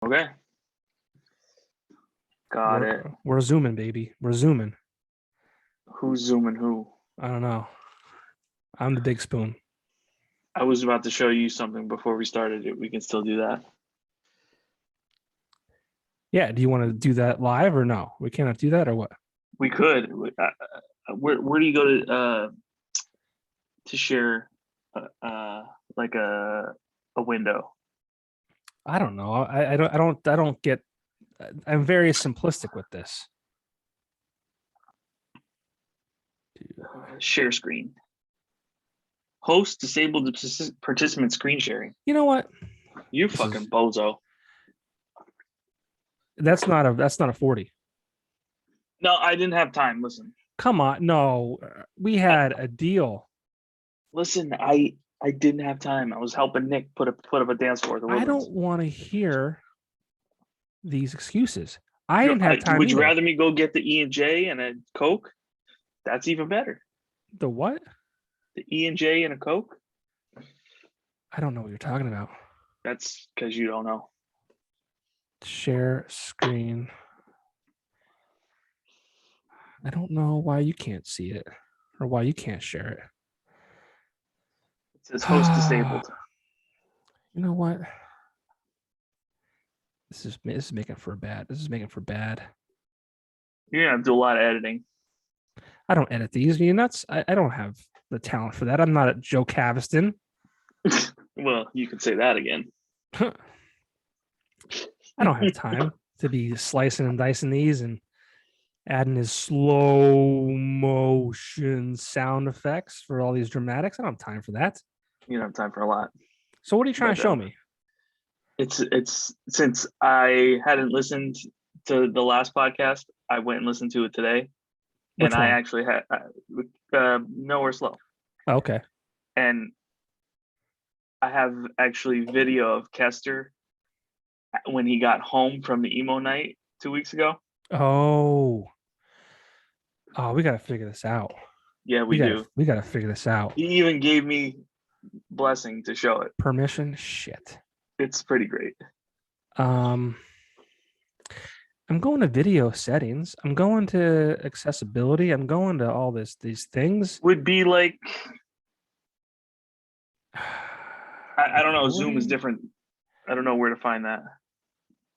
Okay. Got it. We're zooming, baby. We're zooming. Who's zooming who? I don't know. I'm the big spoon. I was about to show you something before we started it. We can still do that. Yeah. Do you want to do that live or no? We cannot do that or what? We could. Where do you go to share like a window? I don't know. I don't get. I'm very simplistic with this. Share screen. Host disabled participant screen sharing. You know what? You fucking bozo. That's not a 40. No, I didn't have time. Listen. Come on. No, we had a deal. Listen, I didn't have time. I was helping Nick put up a dance floor. I don't want to hear these excuses. I didn't have time. Would you rather me go get the E&J and a Coke? That's even better. The what? The E&J and a Coke? I don't know what you're talking about. That's because you don't know. Share screen. I don't know why you can't see it or why you can't share it. It says host disabled. You know what? This is making for bad. This is making for bad. You're gonna have to do a lot of editing. I don't edit these. Are you nuts? I don't have the talent for that. I'm not a Joe Caviston. Well, you could say that again. I don't have time to be slicing and dicing these and adding his slow motion sound effects for all these dramatics. I don't have time for that. You don't have time for a lot. So what are you trying to show me? It's since I hadn't listened to the last podcast, I went and listened to it today. Which one? I actually had Nowhere Slow. Oh, okay. And I have actually video of Kester when he got home from the Emo Night 2 weeks ago. Oh, we got to figure this out. Yeah, we do. We got to figure this out. He even gave me blessing to show it. Permission? Shit. It's pretty great. I'm going to video settings. I'm going to accessibility. I'm going to all these things. Would be like, I don't know. Zoom is different. I don't know where to find that.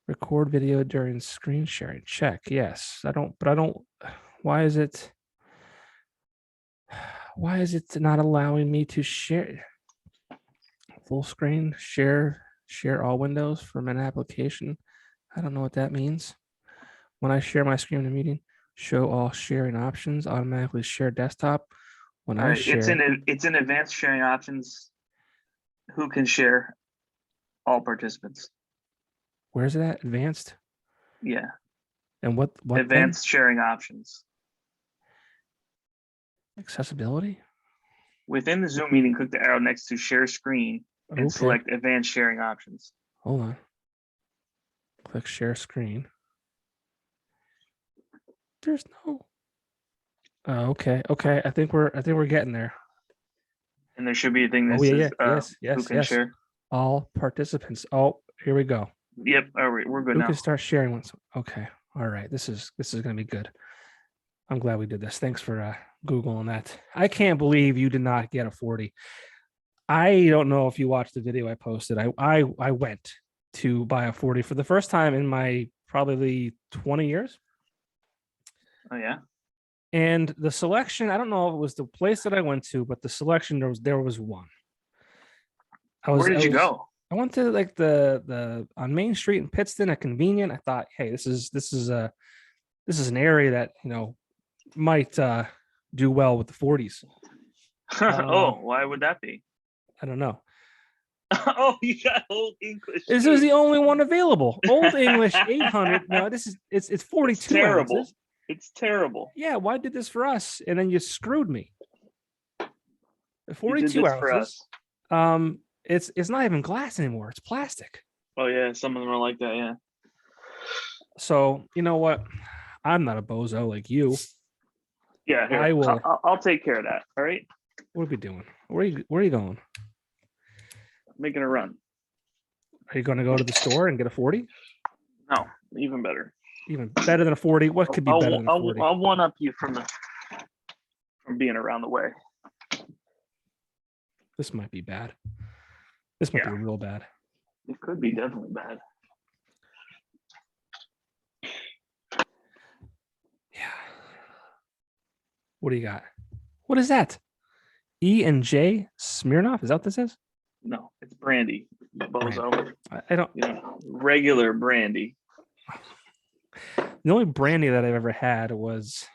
Record video during screen sharing. Check. Yes. I don't. Why is it not allowing me to share full screen? Share all windows from an application. I don't know what that means. When I share my screen in a meeting, show all sharing options, automatically share desktop. When I share, it's in advanced sharing options. Who can share? All participants. Where's it at? Advanced? Yeah. And what advanced sharing options? Accessibility? Within the Zoom meeting, click the arrow next to share screen and select advanced sharing options. Hold on. Click share screen. There's no. Oh, okay. I think we're getting there. And there should be a thing that says yes, who can share. All participants. Oh, here we go. Yep. All right, we're good now. Who can start sharing once? Okay. All right. This is going to be good. I'm glad we did this. Thanks for Googling that. I can't believe you did not get a 40. I don't know if you watched the video I posted. I went to buy a 40 for the first time in my probably 20 years. Oh yeah. And the selection, I don't know if it was the place that I went to, but the selection there was one. Where did you go? I went to like the on Main Street in Pittston, a convenient. I thought, hey, this is an area that might do well with the 40s. Oh, why would that be? I don't know. Oh, you got Old English. This was the only one available. Old English 800. No, it's 42 it's terrible. ounces. It's terrible. Yeah, why did this for us? And then you screwed me. 42 ounces. For us. It's not even glass anymore. It's plastic. Oh yeah, some of them are like that. Yeah. So you know what? I'm not a bozo like you. Yeah, here. I will. I'll take care of that. All right. What are we doing? Where are you going? Making a run. Are you going to go to the store and get a 40? No, even better. Even better than a 40. What could be better than a 40? I'll one up you from being around the way. This might be bad. This might be real bad. It could be definitely bad. Yeah. What do you got? What is that? E&J Smirnoff? Is that what this is? No, it's brandy. Bozo. I don't. Regular brandy. The only brandy that I've ever had was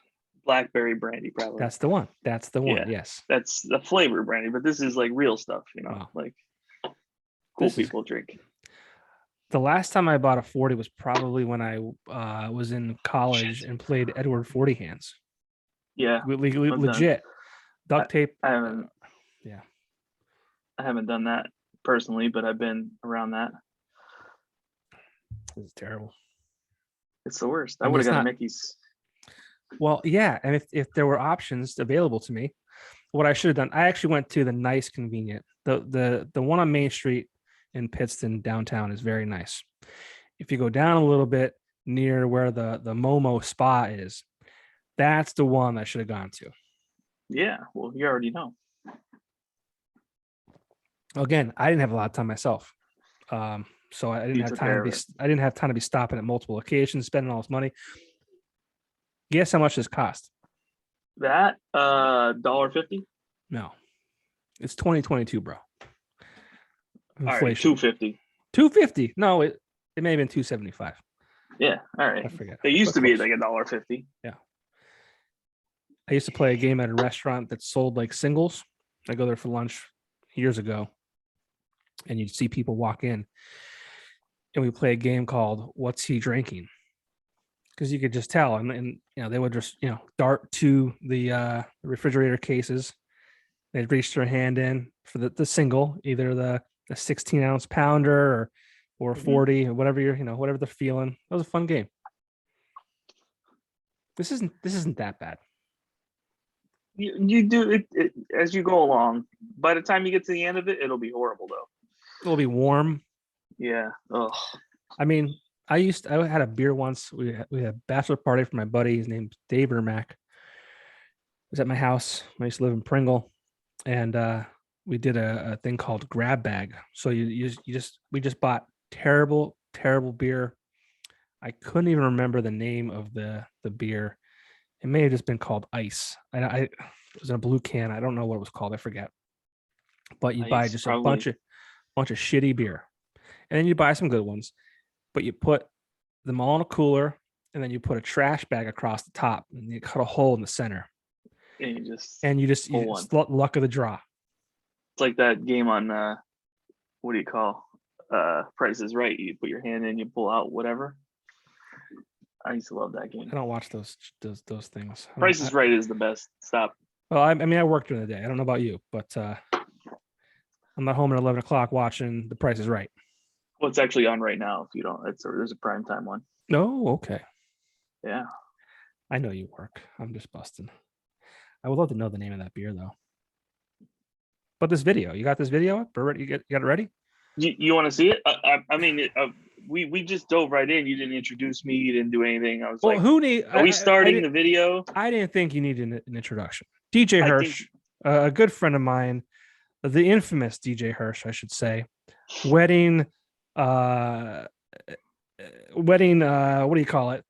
blackberry brandy, probably. That's the one. That's the one. Yeah. Yes. That's the flavor brandy, but this is like real stuff, Wow. like cool people drink. The last time I bought a 40 was probably when I was in college and played Edward 40 Hands. Yeah. Legit. Duct tape. I haven't. Yeah. I haven't done that personally, but I've been around that. It's terrible. It's the worst. I would have got a Mickey's. Well, yeah, and if there were options available to me, what I should have done, I actually went to the nice convenient. The one on Main Street in Pittston downtown is very nice. If you go down a little bit near where the Momo Spa is, that's the one I should have gone to. Yeah, well, you already know. Again, I didn't have a lot of time myself, so I didn't have time to be. I didn't have time to be stopping at multiple occasions, spending all this money. Guess how much this cost? That $1.50? No, it's 2022, bro. Inflation. All right, $2.50. $2.50? No, it may have been $2.75. Yeah, all right. I forget. They used to be like $1.50. Yeah. I used to play a game at a restaurant that sold like singles. I go there for lunch years ago, and you'd see people walk in, and we play a game called "What's He Drinking?" Because you could just tell, and they would just dart to the refrigerator cases. They'd reach their hand in for the single, either the 16-ounce pounder or 40 or whatever whatever they're feeling. That was a fun game. This isn't that bad. You do it as you go along. By the time you get to the end of it, it'll be horrible though. It'll be warm. Yeah. Ugh. I mean, I had a beer once. We had a bachelor party for my buddy. His name's Dave Ermack. It was at my house. I used to live in Pringle, and we did a thing called grab bag. So we just bought terrible beer. I couldn't even remember the name of the beer. It may have just been called Ice. It was in a blue can. I don't know what it was called. I forget. But you buy just a bunch of shitty beer, and then you buy some good ones. But you put them all in a cooler, and then you put a trash bag across the top, and you cut a hole in the center. And you just luck of the draw. It's like that game on what do you call Price is Right. You put your hand in, you pull out whatever. I used to love that game. I don't watch those things. Price is Right is the best. Stop. Well, I mean, I work during the day. I don't know about you, but I'm not home at 11 o'clock watching The Price is Right. Well, it's actually on right now. If you don't, there's a prime time one. Oh, okay. Yeah. I know you work. I'm just busting. I would love to know the name of that beer though. But this video, you got this video up? You got it ready? You want to see it? I mean, we just dove right in. You didn't introduce me. You didn't do anything. I was like, are we starting the video? I didn't think you needed an introduction. DJ Hersh, a good friend of mine, the infamous DJ Hersh, I should say, wedding, what do you call it?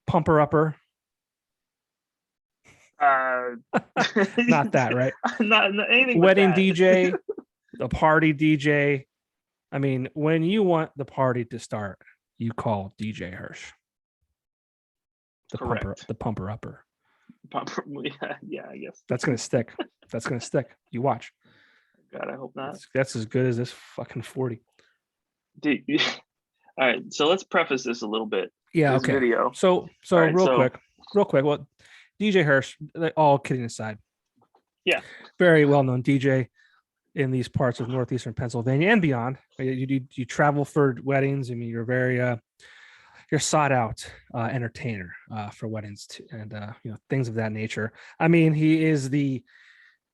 Pumper upper. Not that, right? not anything. Wedding DJ, the party DJ. I mean, when you want the party to start, you call DJ Hersh. The pumper upper. Yeah, I guess. That's gonna stick. You watch. God, I hope not. That's as good as this fucking 40. Dude, all right, so let's preface this a little bit. Yeah, this okay. Video. So right, real quick. Well, DJ Hersh, all kidding aside. Yeah. Very well-known DJ in these parts of northeastern Pennsylvania and beyond. You travel for weddings. I mean, you're very you're sought out entertainer for weddings and things of that nature. I mean, he is the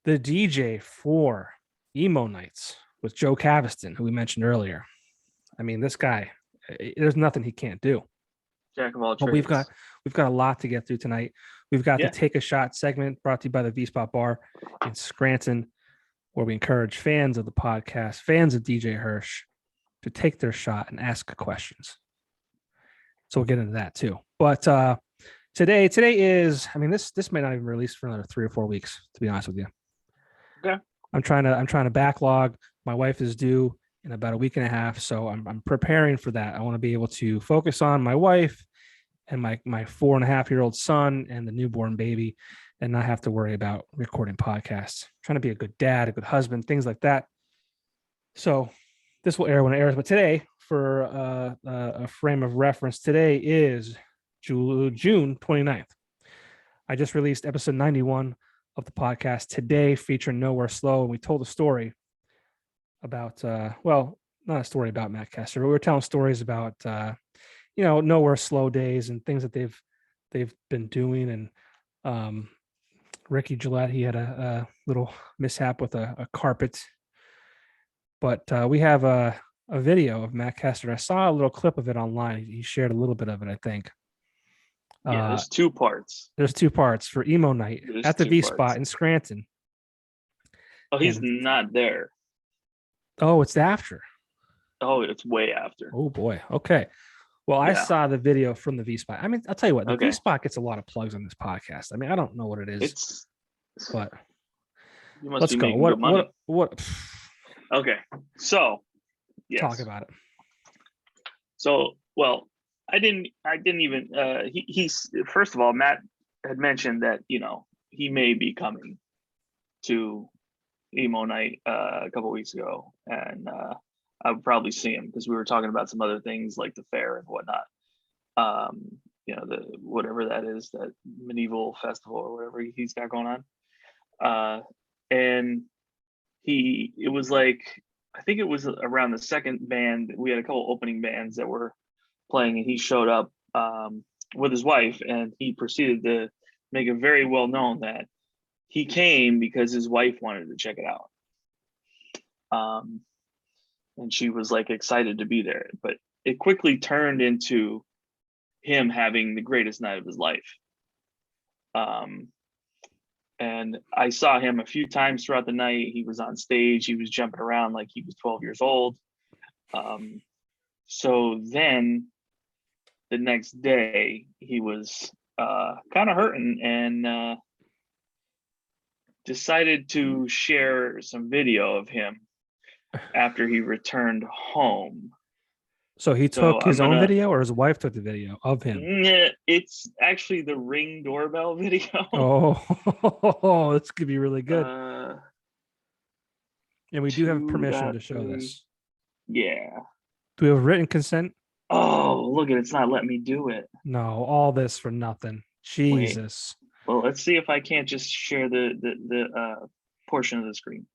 DJ for Emo Nights with Joe Caviston, who we mentioned earlier. I mean, this guy there's nothing he can't do. Jack of all But trades. we've got a lot to get through tonight. We've got Yeah. the Take a Shot segment brought to you by the V-Spot Bar in Scranton, where we encourage fans of the podcast, fans of DJ Hersh, to take their shot and ask questions. So we'll get into that too. But today is, I mean, this might not even release for another 3 or 4 weeks, to be honest with you. Okay. I'm trying to backlog. My wife is due in about a week and a half, so I'm preparing for that. I want to be able to focus on my wife and my 4.5-year-old son and the newborn baby, and not have to worry about recording podcasts. I'm trying to be a good dad, a good husband, things like that. So this will air when it airs. But today, for a frame of reference, today is June 29th. I just released episode 91 of the podcast today, featuring Nowhere Slow, and we told a story about well, not a story about Matt Kester, but we were telling stories about Nowhere Slow days and things that they've been doing. And Ricky Gillette, he had a little mishap with a carpet, but we have a video of Matt Kester. I saw a little clip of it online. He shared a little bit of it, I think. Yeah, there's 2 parts. There's 2 parts for Emo Night at the V-Spot in Scranton. Oh, he's not there. Oh, it's after. Oh, it's way after. Oh boy. Okay. Well, I saw the video from the V-Spot. I mean, I'll tell you what, the V-Spot gets a lot of plugs on this podcast. I mean, I don't know what it is, but you must let's be go. making good money. What? Okay. So, yes. Talk about it. So, well, I didn't even, he's first of all, Matt had mentioned that, he may be coming to Emo Night a couple weeks ago, and I would probably see him because we were talking about some other things like the fair and whatnot. The whatever that is, that medieval festival or whatever he's got going on. And it was like, I think it was around the second band. We had a couple opening bands that were playing, and he showed up with his wife, and he proceeded to make it very well known that he came because his wife wanted to check it out. And she was like excited to be there, but it quickly turned into him having the greatest night of his life. And I saw him a few times throughout the night. He was on stage, he was jumping around like he was 12 years old. So then the next day he was kind of hurting, and decided to share some video of him after he returned home. So he took his own video, or his wife took the video of him? It's actually the Ring doorbell video. Oh, this could be really good. And we do have permission to show this. Yeah. Do we have written consent? Oh, look at it. It's not letting me do it. No, all this for nothing. Jesus. Wait. Well, let's see if I can't just share the portion of the screen.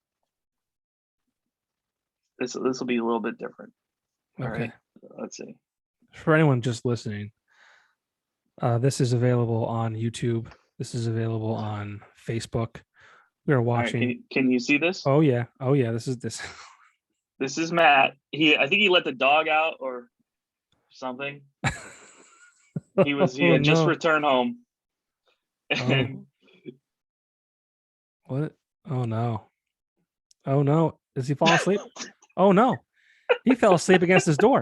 This will be a little bit different. All right. Let's see. For anyone just listening, this is available on YouTube. This is available on Facebook. We are watching. Right, can you see this? Oh yeah. This is this. This is Matt. I think he let the dog out or something. He had just returned home. And what? Oh no. Does he fall asleep? Oh no. He fell asleep against his door.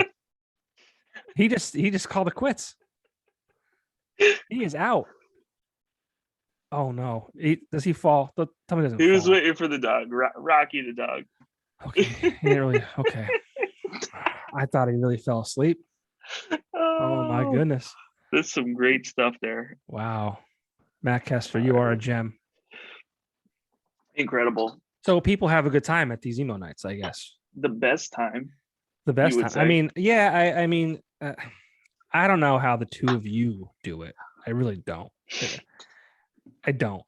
He just called it quits. He is out. Oh no. Does he fall? Tell me he doesn't. He was waiting for the dog. Rocky the dog. Okay. He didn't really. Okay. I thought he really fell asleep. Oh my goodness. There's some great stuff there. Wow. Matt Kester, you are a gem. Incredible. So people have a good time at these emo nights, I guess. The best time. The best time. Say. I mean, yeah, I mean, I don't know how the two of you do it. I really don't. I don't.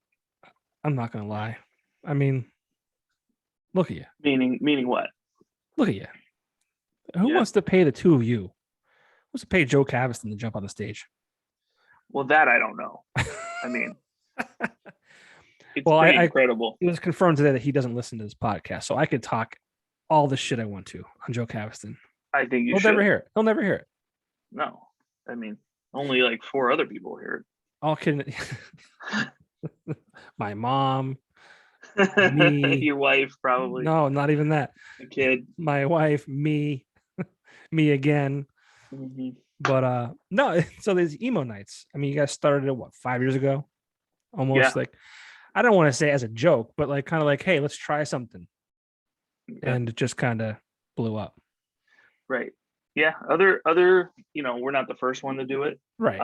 I'm not going to lie. I mean, look at you. Meaning what? Look at you. Who wants to pay the two of you? Who wants to pay Joe Caviston to jump on the stage? Well, that I don't know. I mean, it's incredible. It was confirmed today that he doesn't listen to this podcast, so I could talk all the shit I want to on Joe Caviston. I think He'll never hear it. He'll never hear it. No, I mean, only like 4 other people hear All kidding. My mom, it. me. Your wife, probably. No, not even that. A kid. My wife, me, me again. Mm-hmm. But no, so there's emo nights. I mean, you guys started it what, 5 years ago? Almost Yeah. like, I don't want to say as a joke, but like kind of like, hey, let's try something. Okay. And it just kind of blew up. Right. Yeah. Other, we're not the first one to do it. Right.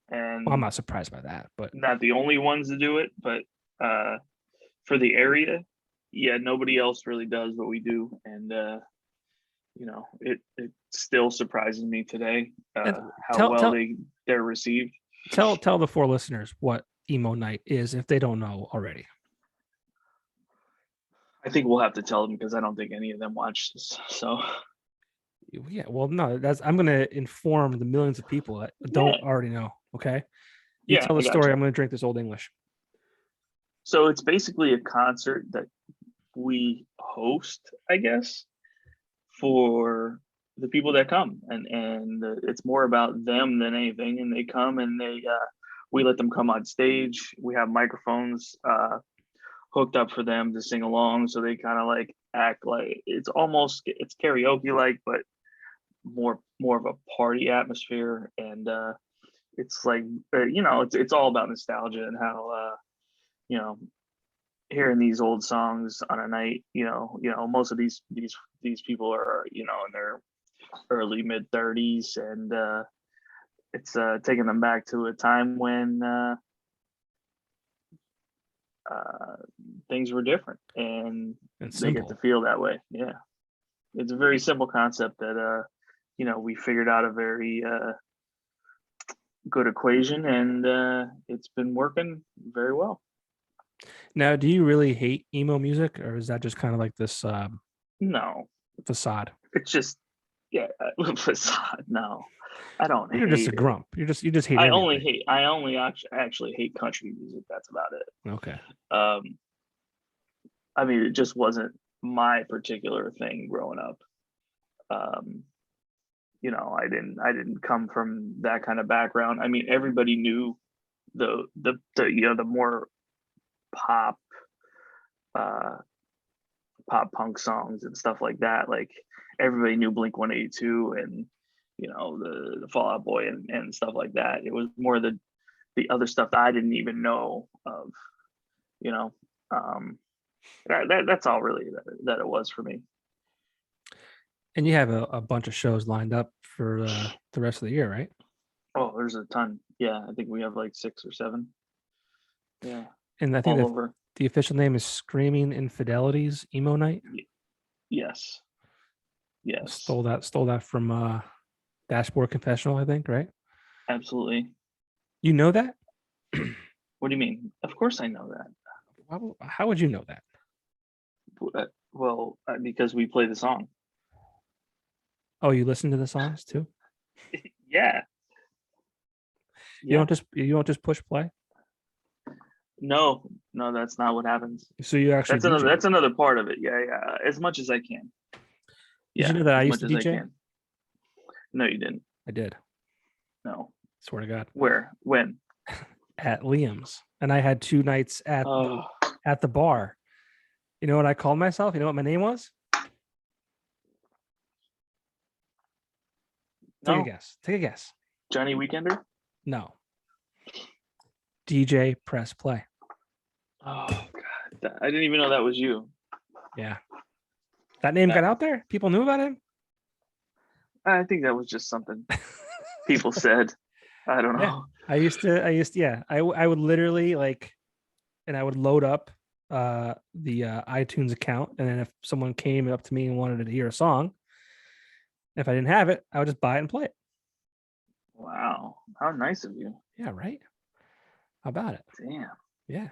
And Well, I'm not surprised by that, but not the only ones to do it, but for the area, yeah, nobody else really does what we do. And it still surprises me today how well they're received. Tell the 4 listeners what emo night is if they don't know already. I think we'll have to tell them because I don't think any of them watch this. So Yeah, well, no, I'm going to inform the millions of people that don't already know. Okay, you tell the story. I'm going to drink this Old English. So it's basically a concert that we host, I guess, for the people that come, and it's more about them than anything. And they come and we let them come on stage. We have microphones hooked up for them to sing along, so they kind of like act like it's karaoke like, but more of a party atmosphere. And it's like it's all about nostalgia and how hearing these old songs on a night, most of these people are in their early mid 30s, and it's taking them back to a time when things were different, and they get to feel that way. Yeah, it's a very simple concept that we figured out a very good equation, and it's been working very well. Now, do you really hate emo music, or is that just kind of like this no facade? It's just facade. No, I don't. You're just a grump. You just hate. I only actually hate country music. That's about it. Okay. I mean, it just wasn't my particular thing growing up. I didn't come from that kind of background. I mean, everybody knew the more pop punk songs and stuff like that. Like everybody knew Blink-182 and the Fall Out Boy and stuff like that. It was more the other stuff that I didn't even know of. That's all really that it was for me. And you have a bunch of shows lined up for the rest of the year, right? Oh, there's a ton. Yeah, I think we have like 6 or 7. Yeah. And I think the official name is Screaming Infidelities Emo Night. Yes. Stole that from Dashboard Confessional, I think, right? Absolutely. You know that? What do you mean? Of course I know that. How would you know that? Well, because we play the song. Oh, you listen to the songs too? Yeah. You don't just push play? No, that's not what happens. So you actually that's another part of it. Yeah. As much as I can. Did you know that I used to DJ? No, you didn't. I did. No. Swear to God. Where? When? At Liam's. And I had 2 nights at the bar. You know what I called myself? You know what my name was? Take a guess. Johnny Weekender? No. DJ Press Play. Oh God. I didn't even know that was you. Yeah. That name got out there? People knew about him? I think that was just something people said. I don't know. Yeah. I would literally and I would load up the iTunes account, and then if someone came up to me and wanted to hear a song, if I didn't have it, I would just buy it and play it. Wow, how nice of you. Yeah, right. How about it? Damn. Yeah,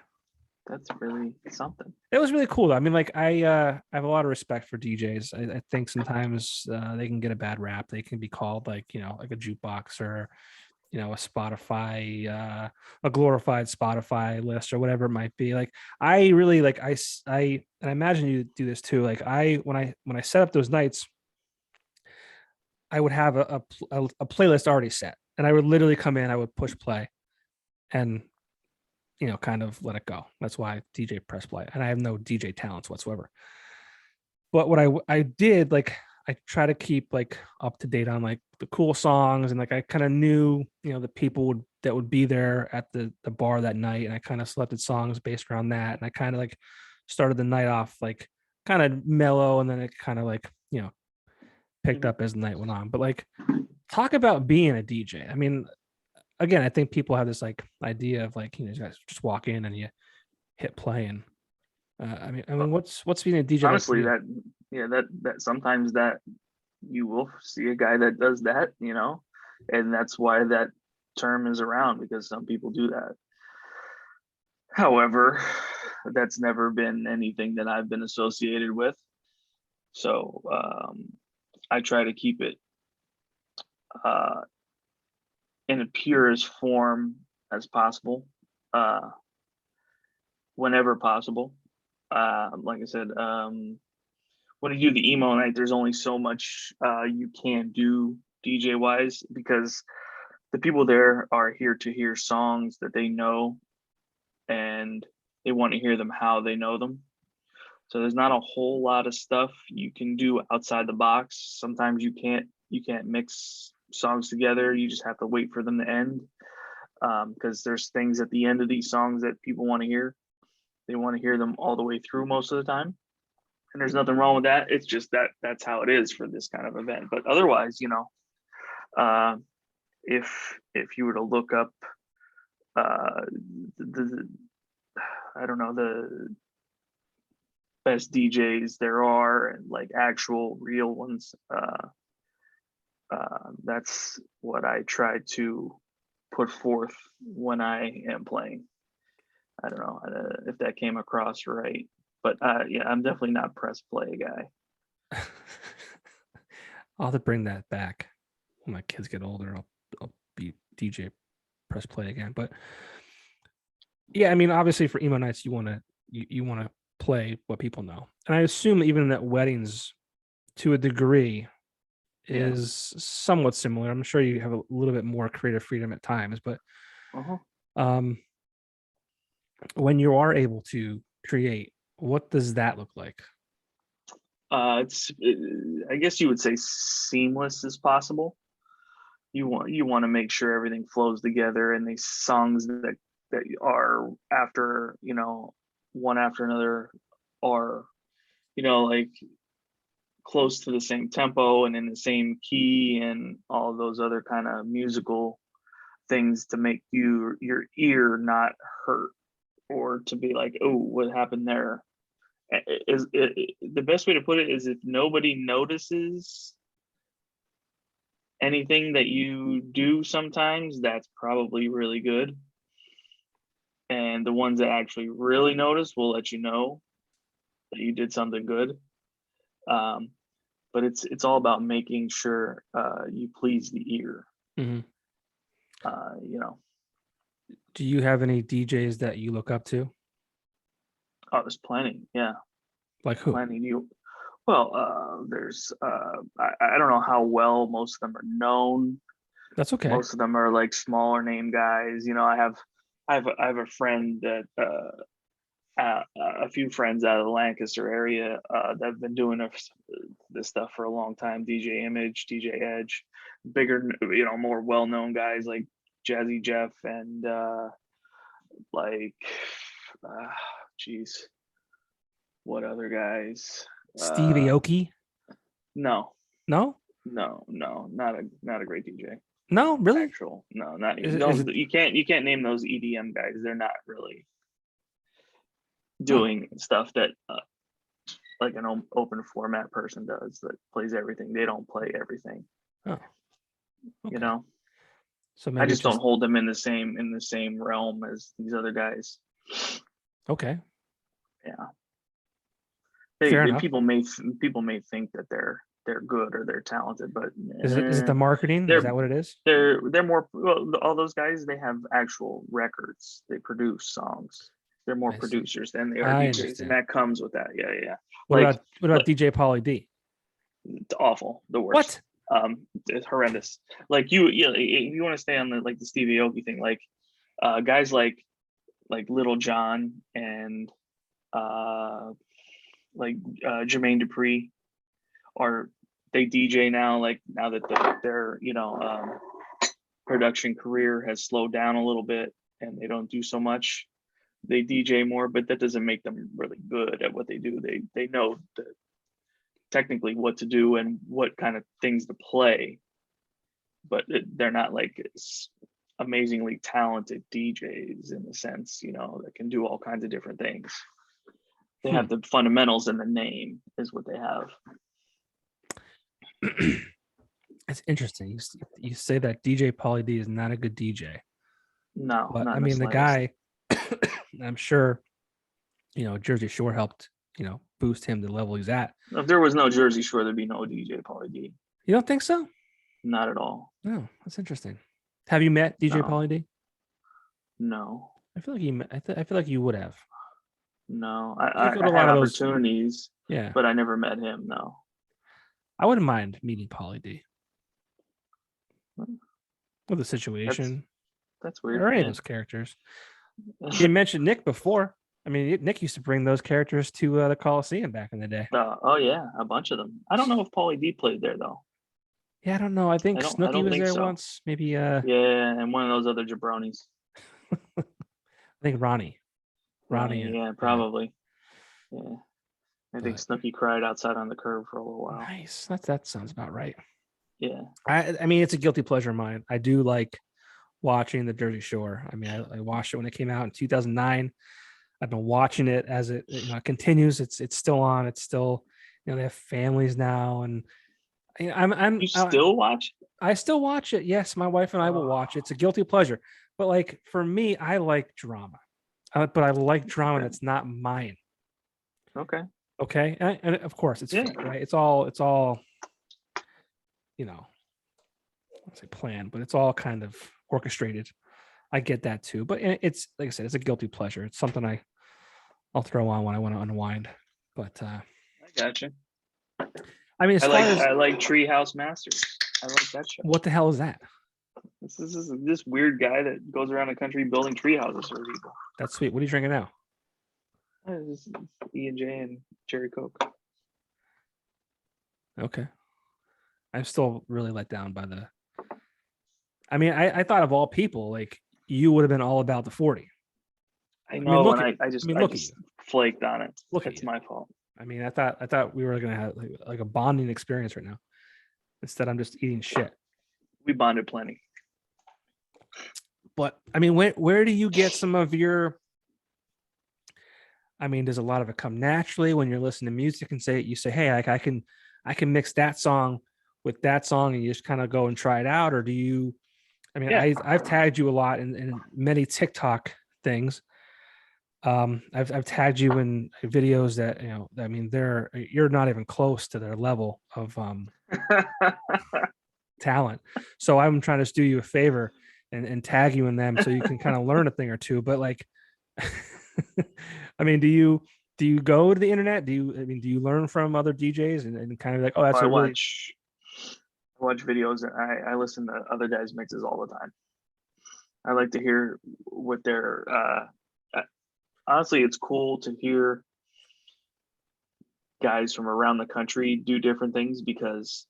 that's really something. It was really cool. I mean, I have a lot of respect for DJs. I think sometimes they can get a bad rap. They can be called like a jukebox or a Spotify, a glorified Spotify list or whatever it might be. Like I really and I imagine you do this too. Like when I set up those nights, I would have a playlist already set, and I would literally come in, I would push play, and kind of let it go. That's why I DJ press play, and I have no DJ talents whatsoever. But what I did, like, I try to keep like up to date on like the cool songs, and like I kind of knew the people that would be there at the bar that night, and I kind of selected songs based around that, and I kind of like started the night off like kind of mellow, and then it kind of like picked up as the night went on. But like, talk about being a DJ. I mean, again, I think people have this like idea of like, you guys just walk in and you hit play, and I mean, what's being a DJ honestly, like for you? that sometimes that you will see a guy that does that, and that's why that term is around, because some people do that. However, that's never been anything that I've been associated with. So I try to keep it in a purest form as possible, whenever possible. Like I said, when you do the emo night, there's only so much you can do DJ wise, because the people there are here to hear songs that they know, and they want to hear them how they know them. So there's not a whole lot of stuff you can do outside the box. Sometimes you can't mix songs together. You just have to wait for them to end, because there's things at the end of these songs that people want to hear. They want to hear them all the way through most of the time, and there's nothing wrong with that. It's just that's how it is for this kind of event. But otherwise, if you were to look up the I don't know, the best DJs there are, and like actual real ones, that's what I try to put forth when I am playing. I don't know if that came across right, but yeah, I'm definitely not press play guy. I'll have to bring that back when my kids get older. I'll be DJ press play again. But yeah, I mean, obviously for emo nights, you want to play what people know, and I assume even at weddings, to a degree, is somewhat similar. I'm sure you have a little bit more creative freedom at times, but when you are able to create, what does that look like? I guess you would say seamless as possible. You want to make sure everything flows together, and these songs that are after, one after another, are, like close to the same tempo and in the same key, and all of those other kind of musical things to make your ear not hurt, or to be like, oh, what happened there? The best way to put it is, if nobody notices anything that you do sometimes, that's probably really good. And the ones that actually really notice will let you know that you did something good. But it's all about making sure you please the ear. Mm-hmm. Do you have any DJs that you look up to? Oh, there's plenty. Yeah. Like who? Plenty. There's I don't know how well most of them are known. That's okay. Most of them are like smaller name guys. I have a friend that a few friends out of the Lancaster area that have been doing this stuff for a long time. DJ Image, DJ Edge, bigger, more well-known guys like Jazzy Jeff, and what other guys? Steve Aoki? No, not a great DJ. No, really? No, not even. You can't name those EDM guys. They're not really doing stuff that like an open format person does, that plays everything. They don't play everything. Oh, okay. So maybe I just don't hold them in the same realm as these other guys. Okay. Yeah. People may think that they're good or they're talented, but is it the marketing? Is that what it is? They're more, all those guys, they have actual records. They produce songs. They're more producers than they are DJs, and that comes with that. Yeah. What about DJ Paulie D? It's awful. The worst. What? It's horrendous. Like if you want to stay on the like the Stevie Aoki thing, like guys like Little John and Jermaine Dupri, or they DJ now, like now that their production career has slowed down a little bit and they don't do so much. They DJ more, but that doesn't make them really good at what they do. They know technically what to do and what kind of things to play, but they're not like amazingly talented DJs in the sense, that can do all kinds of different things. They have the fundamentals and the name is what they have. It's interesting. You say that DJ Paulie D is not a good DJ. No, but not I mean the guy. I'm sure, Jersey Shore helped, boost him to the level he's at. If there was no Jersey Shore, there'd be no DJ Paulie D. You don't think so? Not at all. No, that's interesting. Have you met DJ Paulie D? No. I feel like I feel like you would have. No, I had opportunities. Yeah, but I never met him. No. I wouldn't mind meeting Paulie D. With the situation. That's weird. Or any of those characters. You mentioned Nick before. I mean, Nick used to bring those characters to the Coliseum back in the day. Oh yeah, a bunch of them. I don't know if Paulie D played there though. Yeah, I don't know. I think Snooki was there once. Maybe. Yeah, and one of those other jabronis. I think Ronnie. Yeah, probably. Yeah. I think Snooki cried outside on the curb for a little while. Nice. That sounds about right. Yeah. I mean, it's a guilty pleasure of mine. I do like watching the Jersey Shore. I mean, I watched it when it came out in 2009. I've been watching it as it continues. It's still on. It's still, they have families now, and you still watch? I still watch it. Yes, my wife and I will watch it. It's a guilty pleasure. But like for me, I like drama. But I like drama that's not mine. Okay. And of course it's fake, right? It's all I won't say planned, but it's all kind of orchestrated. I get that too. But it's like I said, it's a guilty pleasure. It's something I'll throw on when I want to unwind. But I gotcha. I mean, I like Treehouse Masters. I like that show. What the hell is that? This is this weird guy that goes around the country building tree houses for people. That's sweet. What are you drinking now? This is E&J and Cherry Coke. Okay. I'm still really let down by the. I mean, I thought of all people, like you would have been all about the 40. I know, and I just flaked on it. It's my fault. I mean, I thought we were gonna have like a bonding experience right now. Instead, I'm just eating shit. We bonded plenty. But I mean, where do you get some of your? I mean, does a lot of it come naturally when you're listening to music and you say, hey, like I can mix that song with that song, and you just kind of go and try it out, or do you? I mean, I've tagged you a lot in many TikTok things. I've tagged you in videos that I mean, you're not even close to their level of talent. So I'm trying to do you a favor and tag you in them so you can kind of learn a thing or two. But like, I mean, do you go to the internet? Do you learn from other DJs and kind of like, oh, that's I watch videos and I listen to other guys' mixes all the time. I like to hear what their honestly, it's cool to hear guys from around the country do different things because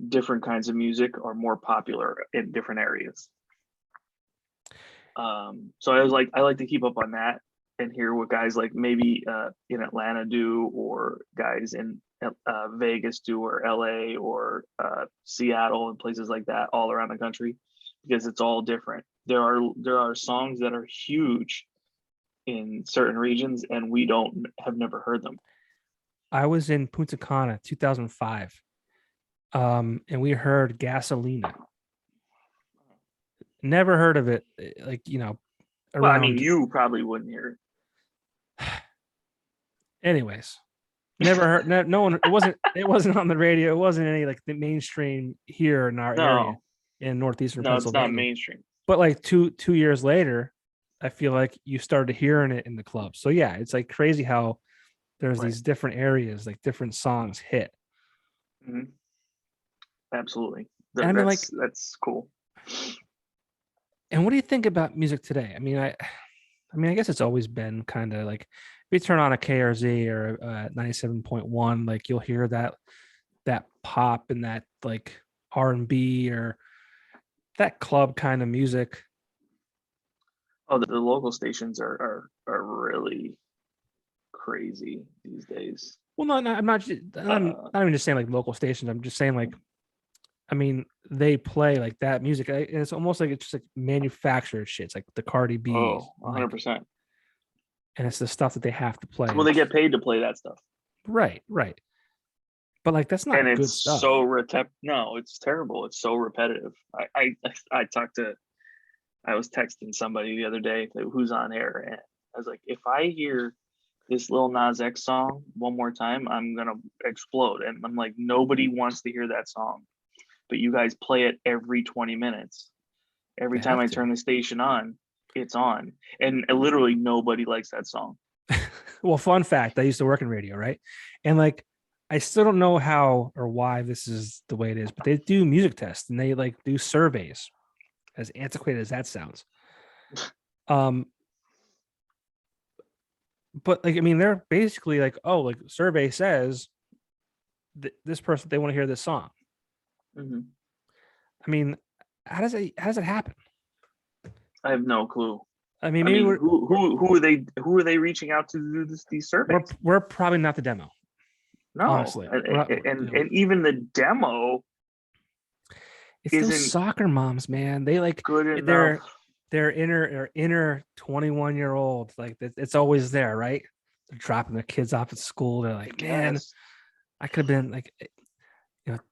different kinds of music are more popular in different areas. So I like to keep up on that and hear what guys like maybe in Atlanta do, or guys in Vegas do, or LA, or Seattle, and places like that all around the country, because it's all different. There are songs that are huge in certain regions and we have never heard them. I was in Punta Cana 2005 and we heard Gasolina. Never heard of it, like around... Well, I mean, you probably wouldn't hear it. Anyways, never heard. No one. It wasn't on the radio. It wasn't any like the mainstream here in our area in northeastern Pennsylvania. It's not mainstream. But like two years later, I feel like you started hearing it in the clubs. So yeah, it's like crazy how there's these different areas, like different songs hit. Mm-hmm. Absolutely. And I mean, like, That's cool. and what do you think about music today? I mean, I guess it's always been kind of like, if you turn on a KRZ or 97.1, like you'll hear that pop and that like R&B or that club kind of music. Oh, the local stations are really crazy these days. Well, no, I'm not. I'm not even just saying like local stations. I'm just saying like, I mean, they play like that music. And it's almost like it's just like manufactured shit. It's like the Cardi B. Oh, like, 100%. and it's the stuff that they have to play. Well, they get paid to play that stuff. Right. But like that's not And good it's stuff. so no, it's terrible. It's so repetitive. I was texting somebody the other day who's on air, and I was like, if I hear this Lil Nas X song one more time, I'm gonna explode. And I'm like, nobody wants to hear that song, but you guys play it every 20 minutes. Every time I turn the station on, it's on, and literally nobody likes that song. Well, fun fact, I used to work in radio, right? And like, I still don't know how or why this is the way it is, but they do music tests and they like do surveys, as antiquated as that sounds. But like, I mean, they're basically like, oh, like survey says this person, they want to hear this song. Mm-hmm. I mean, how does it happen? I have no clue. I mean, who are they reaching out to do these surveys? We're probably not the demo. No, honestly, and even the demo, it's those soccer moms, man. They like good enough. Their inner 21-year-old, like it's always there, right? They're dropping their kids off at school. They're like, man, I could have been like,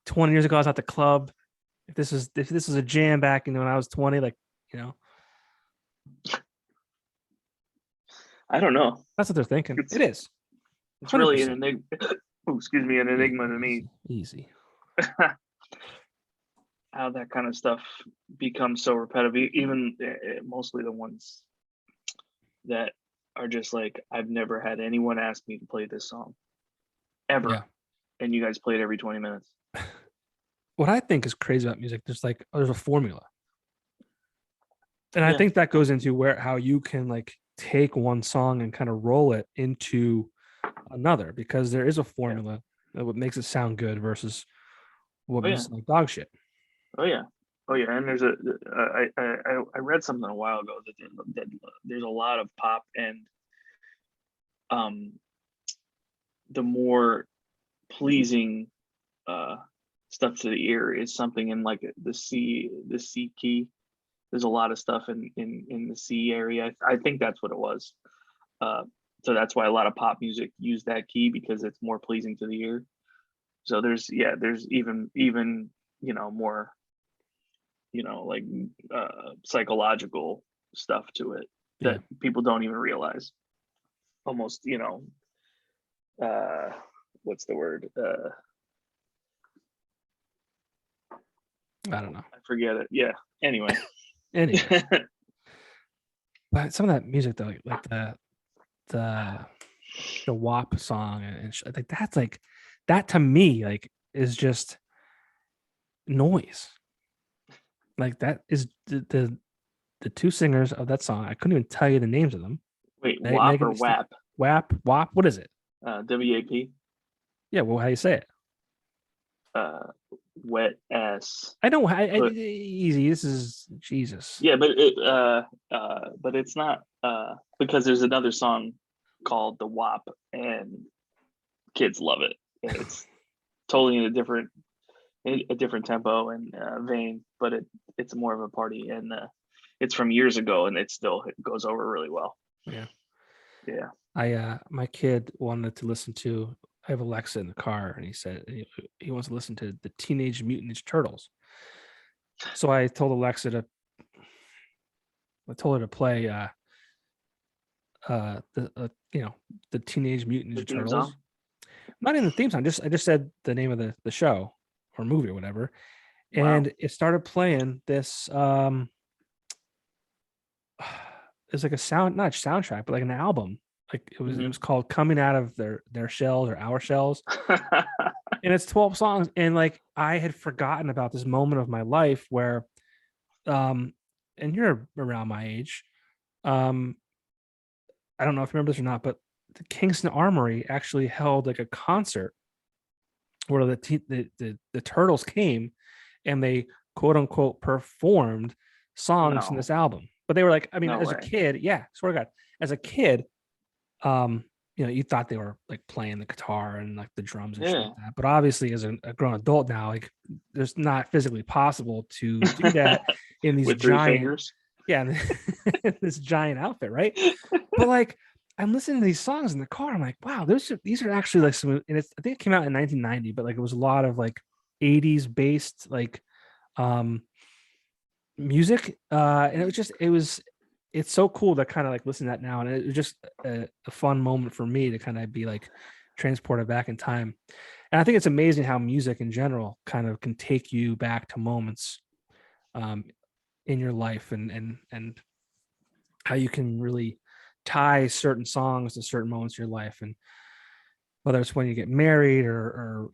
20 years ago I was at the club. If this was a jam back, when I was 20, like, I don't know. That's what they're thinking. It is. It's 100%. Really an enigma. Excuse me, an enigma to me. Easy. How that kind of stuff becomes so repetitive, even mostly the ones that are just like, I've never had anyone ask me to play this song ever, and you guys play it every 20 minutes. What I think is crazy about music, there's a formula, and I think that goes into how you can like take one song and kind of roll it into another, because there is a formula that what makes it sound good versus what makes it like dog shit. Oh yeah, and there's I read something a while ago that there's a lot of pop, and the more pleasing stuff to the ear is something in like the C key. There's a lot of stuff in the C area. I think that's what it was. So that's why a lot of pop music use that key, because it's more pleasing to the ear. So there's even more like psychological stuff to it that people don't even realize. Almost what's the word? I don't know. I forget it. Yeah. Anyway. But some of that music though, like the WAP song and like that's like that to me like is just noise. Like that is the two singers of that song. I couldn't even tell you the names of them. Wait, WAP or WAP? WAP. What is it? WAP. Yeah. Well, how do you say it? Wet ass. I know. Easy. This is Jesus. Yeah, but it's not because there's another song called the WAP, and kids love it. And it's totally in a different tempo and vein, but it's more of a party, and it's from years ago, and it goes over really well. Yeah. My kid wanted to listen to. I have Alexa in the car, and he said he wants to listen to the Teenage Mutant Ninja Turtles. So I told Alexa to. I told her to play the Teenage Mutant Ninja Turtles. Song? Not in the theme song. I just said the name of the show or movie or whatever, and it started playing this. It's like not a soundtrack, but like an album. Like it was called "Coming Out of Their Shells" or "Our Shells," And it's 12 songs. And like, I had forgotten about this moment of my life where, and you're around my age. Um, I don't know if you remember this or not, but the Kingston Armory actually held like a concert where the Turtles came and they quote unquote performed songs from No, this album. But they were like, I mean, no as a way. kid, yeah, swear to God, as a kid, um, you thought they were like playing the guitar and like the drums and shit Yeah. like that. But obviously, as a grown adult now, like there's not physically possible to do that in these With three giant, fingers. yeah, this giant outfit, right? But like I'm listening to these songs in the car. I'm like, wow, these are actually like some, and I think it came out in 1990, but like it was a lot of like 80s based like um music. And it's so cool to kind of like listen to that now. And it was just a fun moment for me to kind of be like transported back in time. And I think it's amazing how music in general kind of can take you back to moments um in your life and how you can really tie certain songs to certain moments in your life, and whether it's when you get married or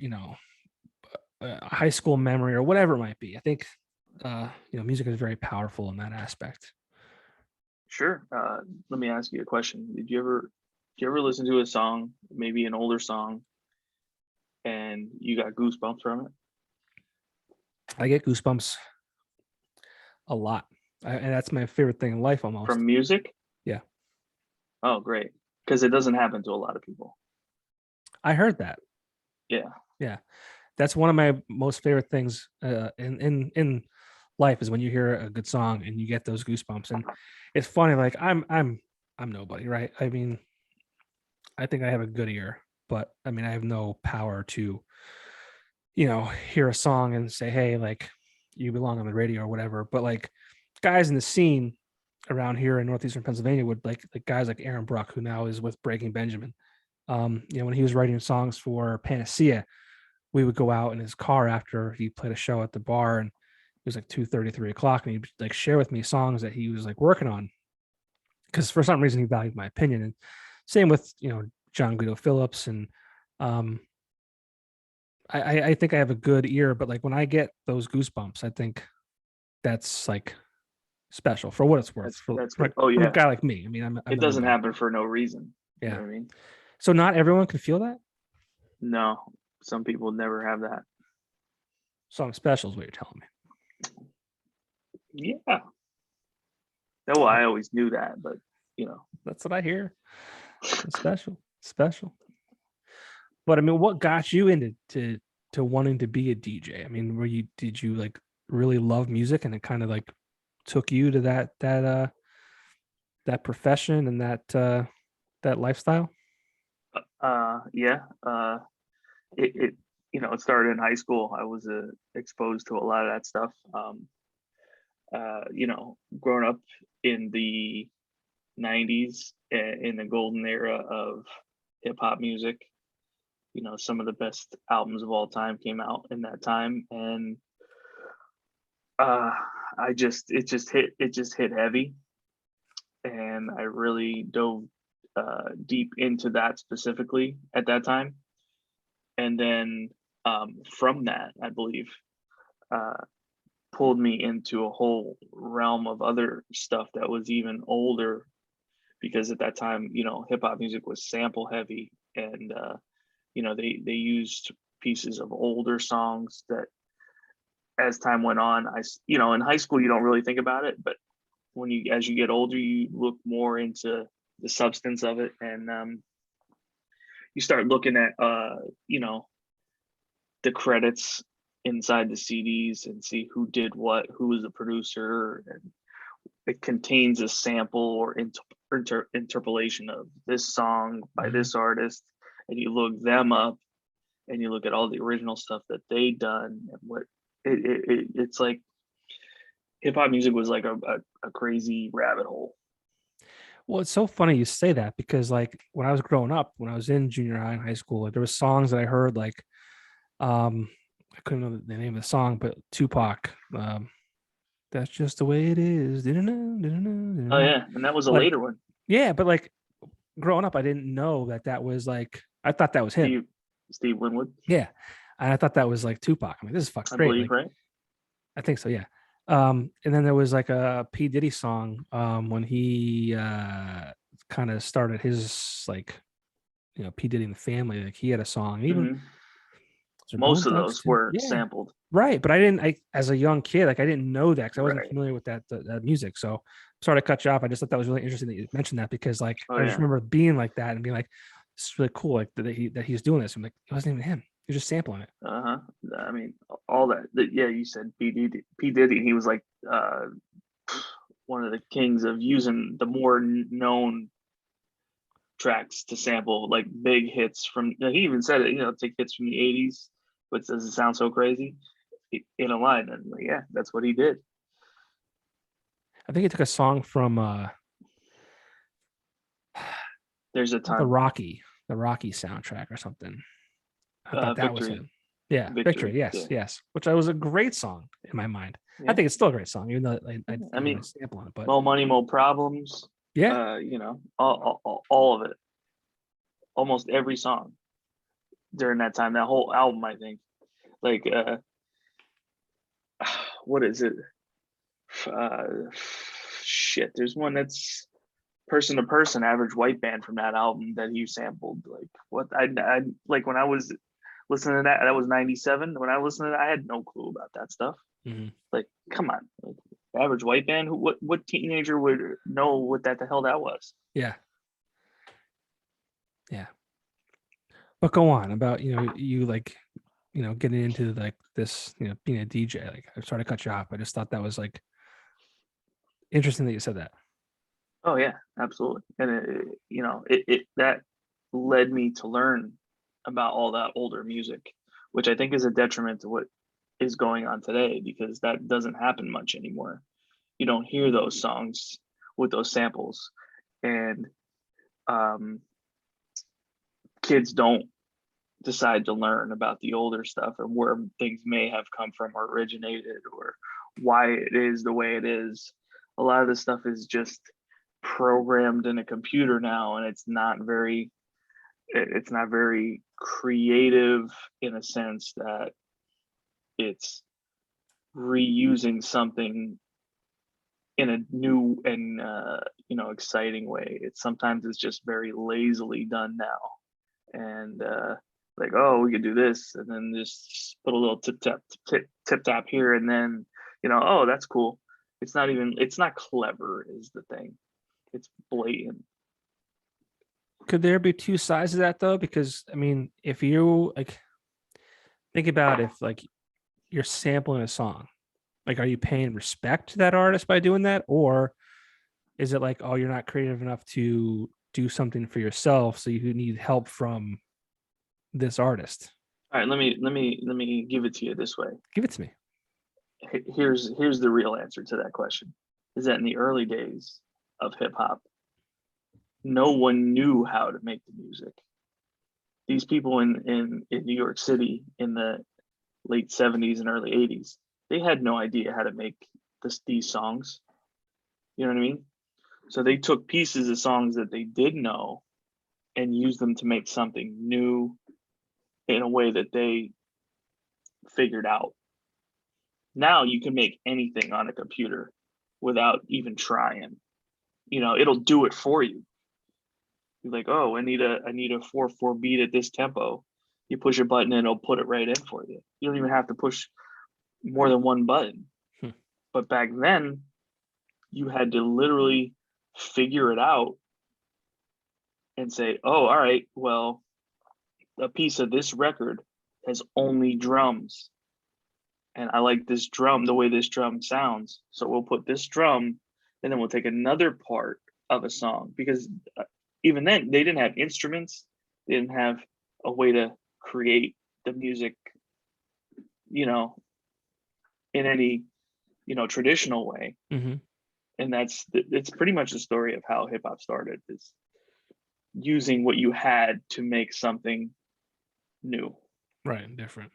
a high school memory or whatever it might be. I think music is very powerful in that aspect. Sure. Let me ask you a question. Did you ever listen to a song, maybe an older song, and you got goosebumps from it? I get goosebumps a lot. And that's my favorite thing in life almost. From music? Yeah, Oh, great. Because it doesn't happen to a lot of people. I heard that. Yeah. Yeah, that's one of my most favorite things in life is when you hear a good song and you get those goosebumps. And it's funny, like I'm nobody, right? I mean, I think I have a good ear, but I mean, I have no power to, hear a song and say, hey, like you belong on the radio or whatever. But like guys in the scene around here in northeastern Pennsylvania would like guys like Aaron Bruck, who now is with Breaking Benjamin. When he was writing songs for Panacea, we would go out in his car after he played a show at the bar, and it was like 2:30, 3 o'clock, and he'd like share with me songs that he was like working on because for some reason he valued my opinion. And same with John Guido Phillips. And um I think I have a good ear, but like when I get those goosebumps, I think that's like special for what it's worth That's for, that's for, good. Oh from a yeah. guy like me. I mean, I'm It a doesn't nobody. happen for no reason. You know Yeah. what I mean? So not everyone can feel that. No. Some people never have that. Song special is what you're telling Yeah. No, well, me. I always knew that, but That's what I hear. It's special. But I mean, what got you into to wanting to be a DJ? I mean, did you like really love music and it kind of like took you to that profession and that lifestyle? yeah. It started in high school. I was exposed to a lot of that stuff. Growing up in the 90s, in the golden era of hip hop music, some of the best albums of all time came out in that time. And uh it just hit heavy, and I really dove deep into that specifically at that time. And then from that, I believe, uh, pulled me into a whole realm of other stuff that was even older, because at that time, hip hop music was sample heavy, and they used pieces of older songs that, as time went on, in high school you don't really think about it, but as you get older, you look more into the substance of it, and you start looking at the credits inside the CDs and see who did what, who was the producer, and it contains a sample or interpolation of this song by Mhm. this artist, and you look them up and you look at all the original stuff that they done, and what it's like. Hip hop music was like a crazy rabbit hole. Well, it's so funny you say that because like when I was growing up, when I was in junior high and high school, like there was songs that I heard like um I couldn't know the name of the song, but Tupac, that's just the way it is. Oh yeah, and that was a Like later one. yeah, but like growing up, I didn't know that was like I thought that was him. Steve Winwood. Yeah, And I thought that was like Tupac. I'm like, this is fucking I great. believe, Like, right? I think so, yeah. And then there was like a P. Diddy song when he kind of started his like, you know, P. Diddy and the Family. Like he had a song. Even Mhm. was there Most Bone of Thugs those too? were Yeah, sampled. right. But I as a young kid, like I didn't know that because I wasn't Right. familiar with that music. So sorry to cut you off. I just thought that was really interesting that you mentioned that because like Oh I just yeah. remember being like that and being like, this is really cool. Like that he's doing this. I'm like, it wasn't even him. He was just sampling it. Uh-huh. I mean, all that. Yeah, you said P Diddy. He was like one of the kings of using the more known tracks to sample like big hits from. He even said it. You know, take hits from the '80s, but does it sound so crazy in a line? And like, yeah, that's what he did. I think he took a song from There's a the ton. Rocky soundtrack or something. I thought that was Victory, him. Yeah, Victory. victory. Yes, Yeah, yes. Which was a great song in my mind. I yeah. think it's still a great song, even though I I didn't mean, really sample on it. But Mo Money, Mo Problems. yeah, You know, all of it. Almost every song during that time. That whole album, I think. Like, what is it? Uh, Shit. There's one that's Person to Person, Average White Band from that album that he sampled. Like, what? I like when I was listening to that. That was '97. When I listened to that, I had no clue about that stuff. mhm. Like, come on, like, Average White Band. What teenager would know what the hell that was? Yeah, yeah. But go on about you like getting into like this being a DJ. Like I'm sorry to cut you off. I just thought that was like interesting that you said that. Oh yeah, absolutely. And it that led me to learn about all that older music, which I think is a detriment to what is going on today because that doesn't happen much anymore. You don't hear those songs with those samples, and um, kids don't decide to learn about the older stuff and where things may have come from or originated or why it is the way it is. A lot of this stuff is just programmed in a computer now, and it's not very creative in a sense that it's reusing something in a new and exciting way. It's just very lazily done now, and like, oh, we could do this and then just put a little tip tap here, and then oh, that's cool. It's not clever is the thing. It's blatant. Could there be two sides of that though? Because I mean, if you like think about if like you're sampling a song, like are you paying respect to that artist by doing that, or is it like, oh, you're not creative enough to do something for yourself, so you need help from this artist? All right, let me give it to you this way. Give it to me. Here's the real answer to that question. Is that in the early days of hip hop, no one knew how to make the music. These people in New York City in the late '70s and early '80s, they had no idea how to make these songs. You know what I mean? So they took pieces of songs that they did know and used them to make something new in a way that they figured out. Now you can make anything on a computer without even trying. It'll do it for you. You're like, oh, I need a 4/4 beat at this tempo. You push a button and it'll put it right in for you. You don't even have to push more than one button. Hmm. But back then, you had to literally figure it out and say, oh, all right, well, a piece of this record has only drums. And I like this drum, the way this drum sounds. So we'll put this drum and then we'll take another part of a song because even then they didn't have instruments. They didn't have a way to create the music, in any, traditional way. Mm-hmm. And it's pretty much the story of how hip hop started is using what you had to make something new. Right, different.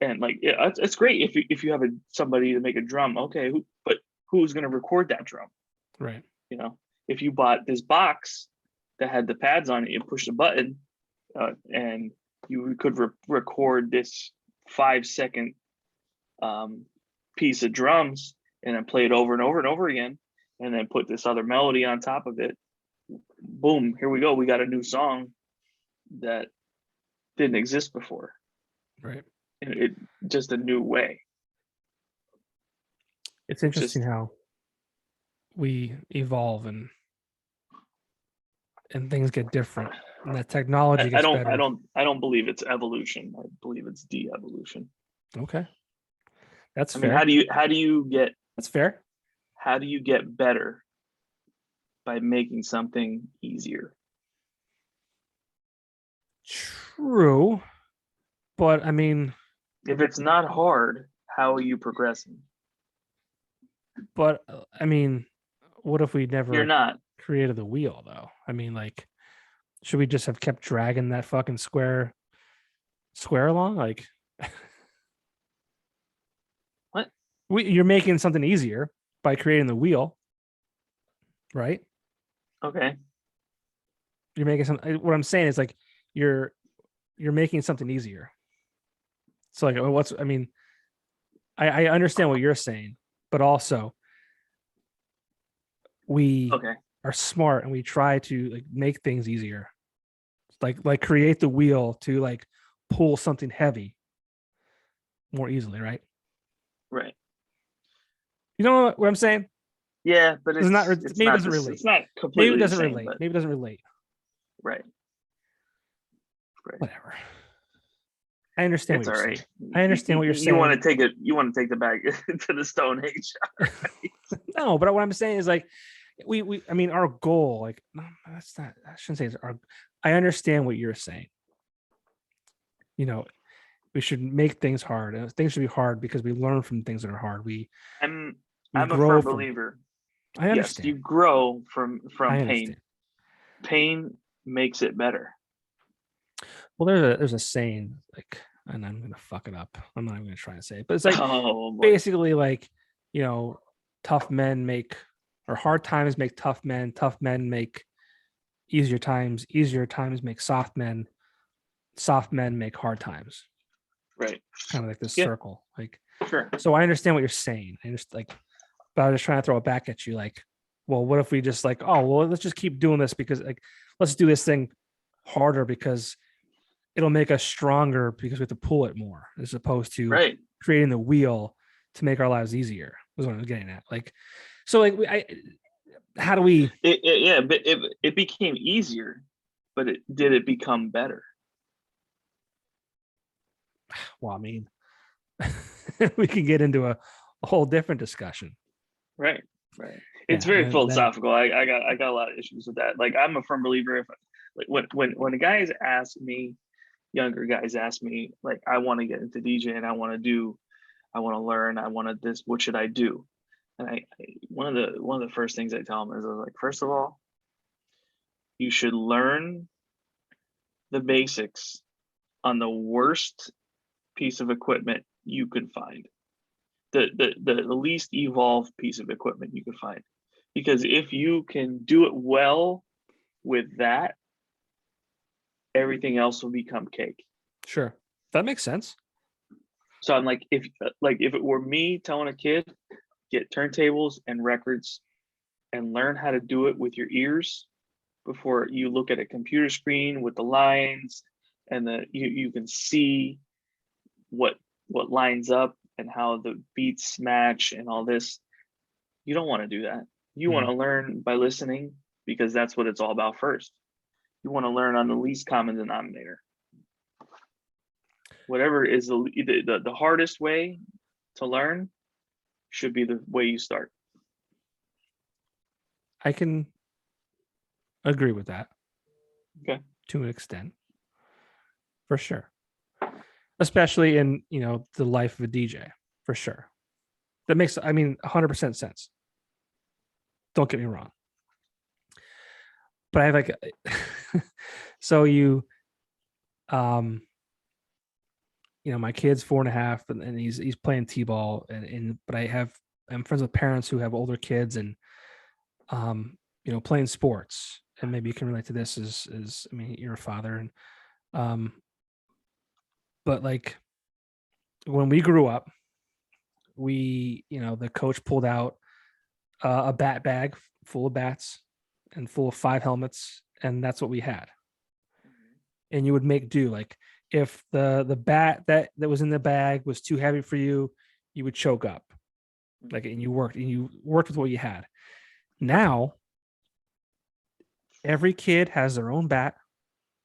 And like, yeah, it's great if you have somebody to make a drum. Okay, but who's going to record that drum? Right. If you bought this box that had the pads on it, you push the button, and you could record this 5-second piece of drums and then play it over and over and over again, and then put this other melody on top of it. Boom, here we go. We got a new song that didn't exist before. Right. And it just a new way. It's interesting how we evolve and things get different, and that technology gets better. I don't believe it's evolution. I believe it's de-evolution. Okay, that's fair. I mean, how do you get? That's fair. How do you get better? By making something easier. True, but I mean, if it's not hard, how are you progressing? But I mean, what if we never You're not created the wheel though? I mean, like, should we just have kept dragging that fucking square along? Like, what? You're making something easier by creating the wheel, right? Okay. You're making something. What I'm saying is like you're making something easier. So like, I mean, I understand what you're saying, but also we are smart and we try to like make things easier. Like create the wheel to like pull something heavy more easily, right? Right. You know what I'm saying? Yeah, but it's not. Maybe it doesn't relate. It's not completely. Maybe it doesn't relate. Maybe it doesn't relate. Right. Whatever. I understand it's what you're all right. saying. I understand what you're saying. You want to take it. You want to take the back to the Stone Age. No, but what I'm saying is like we. I mean, our goal. Like, no, that's not. I shouldn't say it's our. I understand what you're saying. You know, we should make things hard, and things should be hard because we learn from things that are hard. I'm a firm believer. I understand. Yes, you grow from pain. Understand. Pain makes it better. Well, there's a saying, like, and I'm gonna fuck it up. I'm not even gonna try to say it, but it's like basically like, you know, tough men make, or hard times make tough men make easier times make soft men make hard times. Right. Kind of like this circle. Like, sure. So I understand what you're saying. I just like, but I was just trying to throw it back at you. Like, well, what if we just like, oh, well, let's just keep doing this because like, let's do this thing harder because it'll make us stronger because we have to pull it more as opposed to creating the wheel to make our lives easier. Was what I was getting at. Like, so like, how do we? But it became easier, but did it become better? Well, I mean, we can get into a whole different discussion. Right. It's very philosophical. I got a lot of issues with that. Like, I'm a firm believer. If like when the guys ask me, younger guys ask me, like, I want to get into DJing, I want to learn, I want to this. What should I do? And one of the first things I tell them is, like, first of all, you should learn the basics on the worst piece of equipment you can find, the least evolved piece of equipment you can find, because if you can do it well with that, everything else will become cake. Sure, that makes sense. So I'm like, if it were me telling a kid, get turntables and records and learn how to do it with your ears before you look at a computer screen with the lines and you can see what lines up and how the beats match and all this. You don't want to do that. You want to learn by listening, because that's what it's all about first. You want to learn on the least common denominator. Whatever is the hardest way to learn should be the way you start. I can agree with that. Okay. To an extent. For sure. Especially in, you know, the life of a DJ, for sure. That makes, I mean, 100% sense. Don't get me wrong. But I have like, so you know, my kid's 4.5 and he's playing t-ball but I'm friends with parents who have older kids and you know, playing sports, and maybe you can relate to this as I mean, you're a father, and But like when we grew up, the coach pulled out a bat bag full of bats and full of 5 helmets, and that's what we had. And you would make do. Like if the bat that was in the bag was too heavy for you, you would choke up. Like and you worked with what you had. Now every kid has their own bat,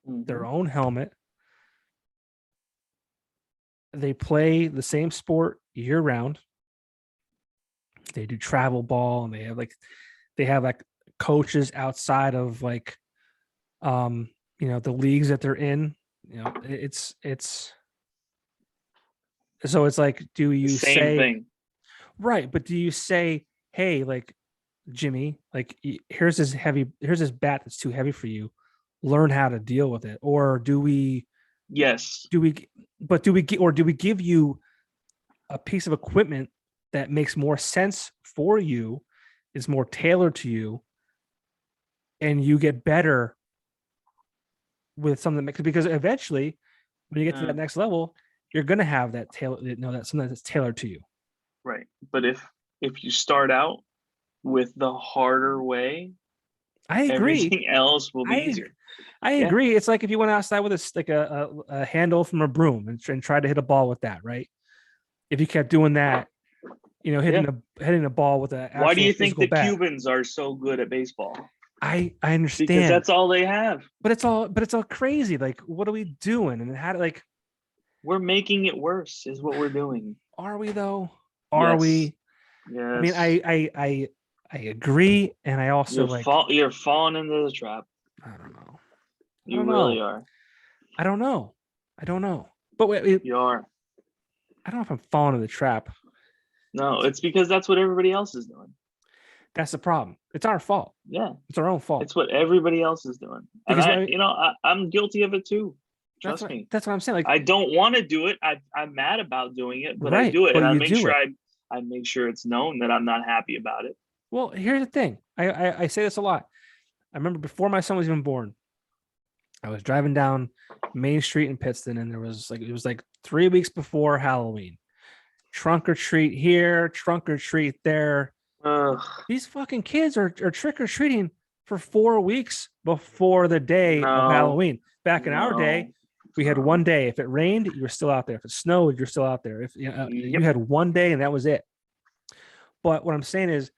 their own helmet. They play the same sport year round. They do travel ball, and they have like coaches outside of like the leagues that they're in. It's so it's like, do you Same thing. Right, but do you say, hey, like Jimmy, like here's this bat that's too heavy for you, learn how to deal with it? Or do we Yes. do we give you a piece of equipment that makes more sense for you, is more tailored to you, and you get better with something because eventually when you get to that next level, you're going to have that that's something that's tailored to you. Right. But if you start out with the harder way, I agree. Everything else will be easier. I agree. It's like if you went outside with a handle from a broom and tried to hit a ball with that, right? If you kept doing that, hitting a ball with a why do you think the bat. Cubans are so good at baseball? I understand, because that's all they have. But it's all crazy. Like, what are we doing? And how to we're making it worse is what we're doing. Are we though? Are we? Yes. I mean, I agree, and I also you're falling into the trap. I don't know. You really are. I don't know. But wait, you are. I don't know if I'm falling into the trap. No, it's because that's what everybody else is doing. That's the problem. It's our fault. Yeah, it's our own fault. It's what everybody else is doing, and I'm guilty of it too. Trust me. That's what I'm saying. Like, I don't want to do it. I'm mad about doing it, but right, I do it, and I make sure it's known that I'm not happy about it. Well, here's the thing. I say this a lot. I remember before my son was even born, I was driving down Main Street in Pittston, and it was like 3 weeks before Halloween. Trunk or treat here, trunk or treat there. These fucking kids are trick or treating for 4 weeks before the day of Halloween. Back in our day, we had 1 day. If it rained, you were still out there. If it snowed, you're still out there. If you had 1 day, and that was it. But what I'm saying is,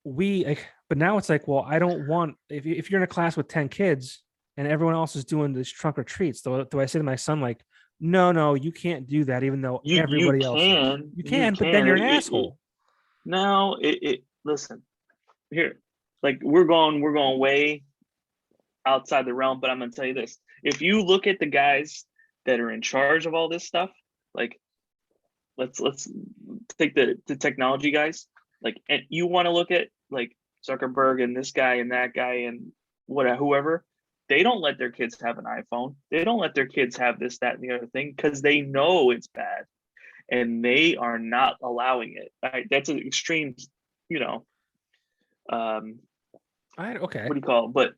but now it's like, well, I don't want, if you're in a class with 10 kids and everyone else is doing this trunk or treats, do I say to my son, like, no, you can't do that, even though everybody else is. You can, but then you're an asshole. No, listen here, like we're going way outside the realm, but I'm gonna tell you this: if you look at the guys that are in charge of all this stuff, like let's take the technology guys, like, and you want to look at like Zuckerberg and this guy and that guy and whoever, they don't let their kids have an iPhone. They don't let their kids have this, that, and the other thing because they know it's bad. And they are not allowing it. Right? That's an extreme, okay. What do you call it? But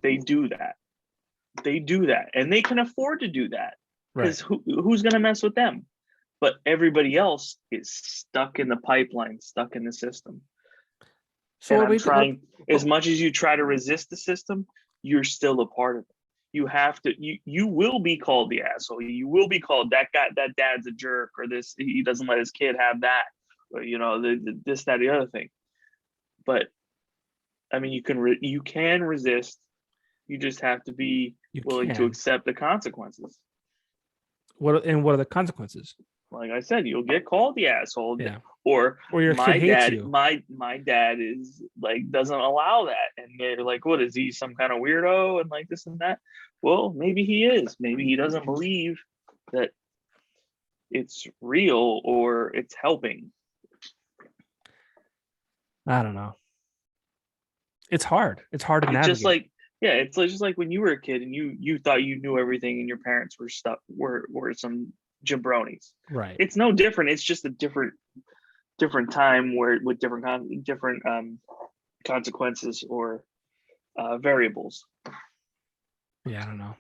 they do that. They do that, and they can afford to do that because who's going to mess with them? But everybody else is stuck in the pipeline, stuck in the system. So as much as you try to resist the system, you're still a part of it. You have to, you will be called the asshole. You will be called that guy, that dad's a jerk, or this, he doesn't let his kid have that, or, this, that, the other thing. But I mean, you can resist. You just have to be willing to accept the consequences. What are the consequences? Like I said, you'll get called the asshole. Yeah. Or your kid hates you. My dad is like, doesn't allow that. And they're like, what is he, some kind of weirdo? And like this and that. Well, maybe he is. Maybe he doesn't believe that it's real or it's helping. I don't know. It's hard. It's hard to navigate. It's just like when you were a kid and you thought you knew everything and your parents were some jabronis. Right. It's no different. It's just a different time with different consequences or variables. Yeah, I don't know.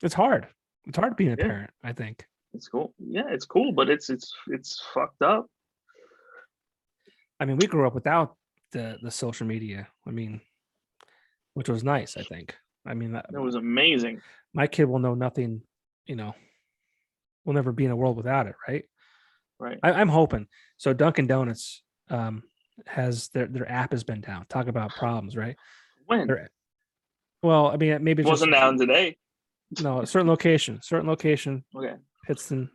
It's hard. It's hard being a Yeah. parent, I think. It's cool. Yeah, it's cool, but it's fucked up. I mean, we grew up without the social media. I mean, which was nice, I think. I mean, It was amazing. my kid will know nothing, you know, will never be in a world without it, right? Right. I'm hoping. So Dunkin' Donuts has their app has been down. Talk about problems, right? When? Well, I mean, maybe It it's wasn't just down today. no, a certain location, Okay. Pittston.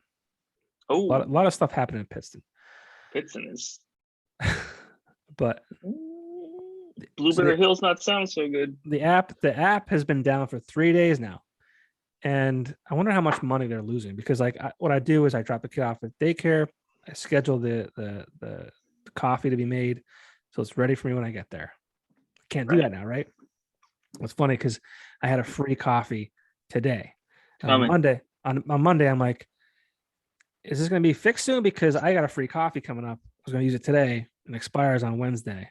Oh, A lot of stuff happened in Pittston. Pittston is. But Blueberry Hill's not sound so good. The app has been down for 3 days now, and I wonder how much money they're losing because what I do is I drop the kid off at daycare. I schedule the coffee to be made, so it's ready for me when I get there. I can't do that now, right? It's funny because I had a free coffee today. On Monday, I'm like, is this going to be fixed soon? Because I got a free coffee coming up. I was going to use it today and expires on Wednesday.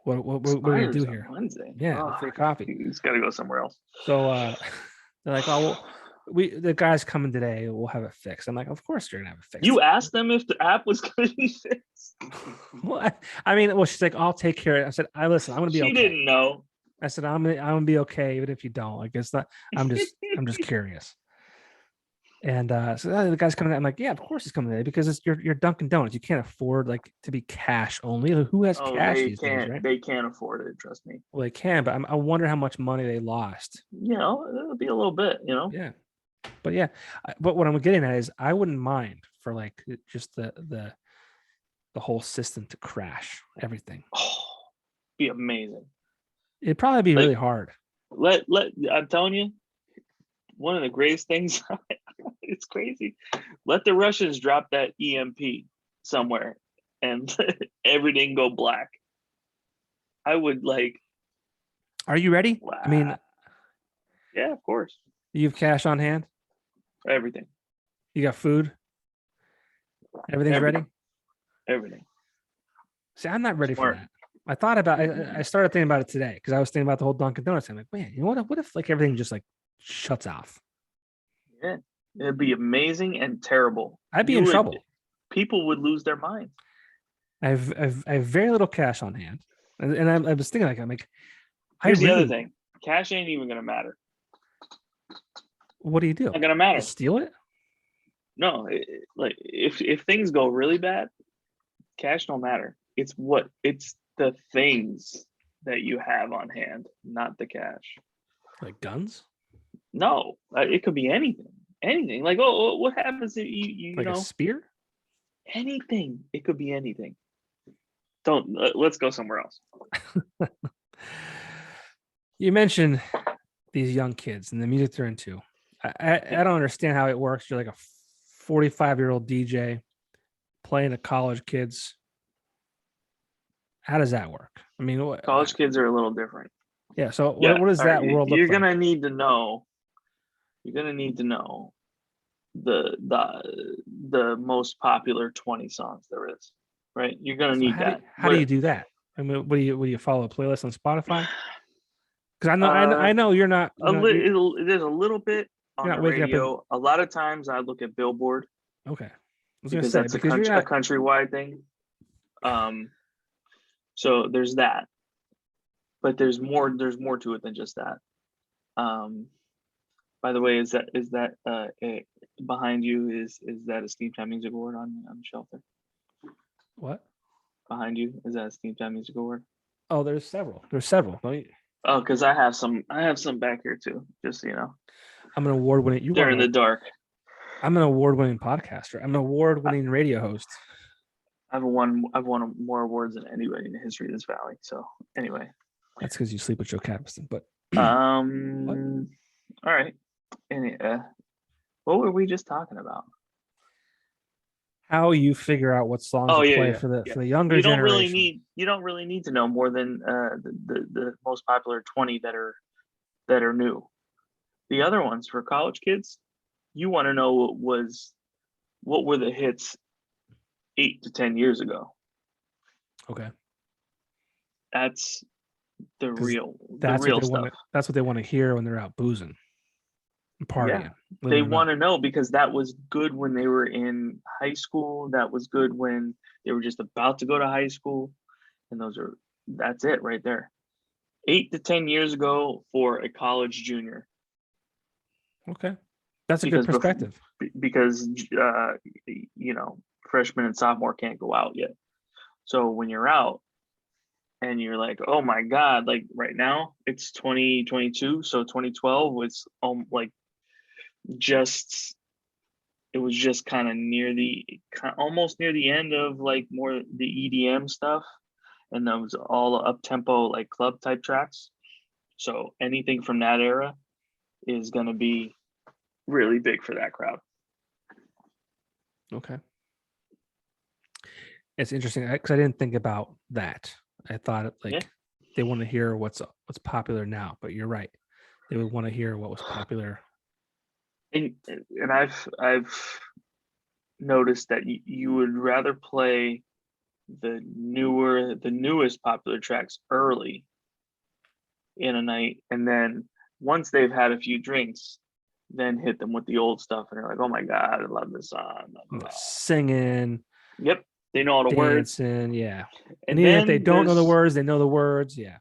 What are we going to do here? Wednesday. Yeah, free coffee. He's got to go somewhere else. So they're like, oh, the guy's coming today. We'll have it fixed. I'm like, of course you're going to have it fixed. You asked them if the app was going to be fixed. Well, I mean, she's like, I'll take care of it. I said, listen, I'm going to be okay. She didn't know. I said, I'm gonna be okay even if you don't. Like it's not. I'm just curious. And so the guy's coming. I'm like, yeah, of course he's coming today because it's your Dunkin' Donuts. You can't afford like to be cash only. Who has cash these days, right? They can't afford it. Trust me. Well, they can, but I wonder how much money they lost. You know, it'll be a little bit. You know. Yeah, but yeah, but what I'm getting at is I wouldn't mind for like just the whole system to crash everything. Oh, be amazing. It'd probably be really hard. I'm telling you, one of the greatest things. It's crazy. Let the Russians drop that EMP somewhere and everything go black. I would like. Are you ready? Wow. I mean, yeah, of course. You have cash on hand? Everything. You got food? Everything's ready? Everything. See, I'm not ready for that. I thought about I started thinking about it today because I was thinking about the whole Dunkin' Donuts. I'm like, man, you know what if like everything just like shuts off? Yeah. It'd be amazing and terrible. I'd be in trouble. People would lose their minds. I have very little cash on hand. And I was thinking I'm like, here's the other thing. Cash ain't even gonna matter. What do you do? Not gonna matter. You steal it? No, like if things go really bad, cash don't matter. It's the things that you have on hand, not the cash. Like guns? No, it could be anything. Anything. Like, oh, what happens if you like know? A spear? Anything. It could be anything. Don't let's go somewhere else. You mentioned these young kids and the music they're into. I don't understand how it works. You're like a 45-year-old DJ playing to college kids. How does that work? I mean, college kids are a little different. Yeah. So what does that world look like? You're gonna need to know. You're gonna need to know the most popular 20 songs there is, right? You're gonna need that. How do you do that? I mean, what do you follow a playlist on Spotify? Because I know you're not. There's a little bit on the radio. A lot of times I look at Billboard. Okay. I was because that's a countrywide thing. So there's that, but there's more to it than just that. By the way, is that behind you is that a Steam Time Music Award on the shelf there? What? Behind you is that a Steam Time Music Award? Oh, there's several. Oh, because I have some back here too. Just so you know. I'm an award-winning. They're in the dark. I'm an award-winning podcaster. I'm an award-winning radio host. I've won more awards than anybody in the history of this valley. So anyway, that's because you sleep with Joe Caviston. But all right. What were we just talking about? How you figure out what songs to play for the younger generation. You don't really need to know more than the most popular 20 that are new. The other ones for college kids, you want to know what were the hits 8 to 10 years ago. Okay. That's the real stuff. Stuff. That's what they want to hear when they're out boozing. partying. They want to know because that was good when they were in high school. That was good when they were just about to go to high school. And that's it right there. 8 to 10 years ago for a college junior. Okay. That's a good perspective. Because, freshman and sophomore can't go out yet. So when you're out and you're like, oh my God, like right now it's 2022. So 2012 was it was just kind of almost near the end of like more the EDM stuff. And that was all up tempo, like club type tracks. So anything from that era is going to be really big for that crowd. Okay. It's interesting because I didn't think about that. I thought they want to hear what's popular now, but you're right. They would want to hear what was popular. And I've noticed that you would rather play the newest popular tracks early in a night, and then once they've had a few drinks, then hit them with the old stuff, and they're like, "Oh my God, I love this song!" Singing. Yep, they know all the words. Yeah, and even if they don't know the words, they know the words. Yeah,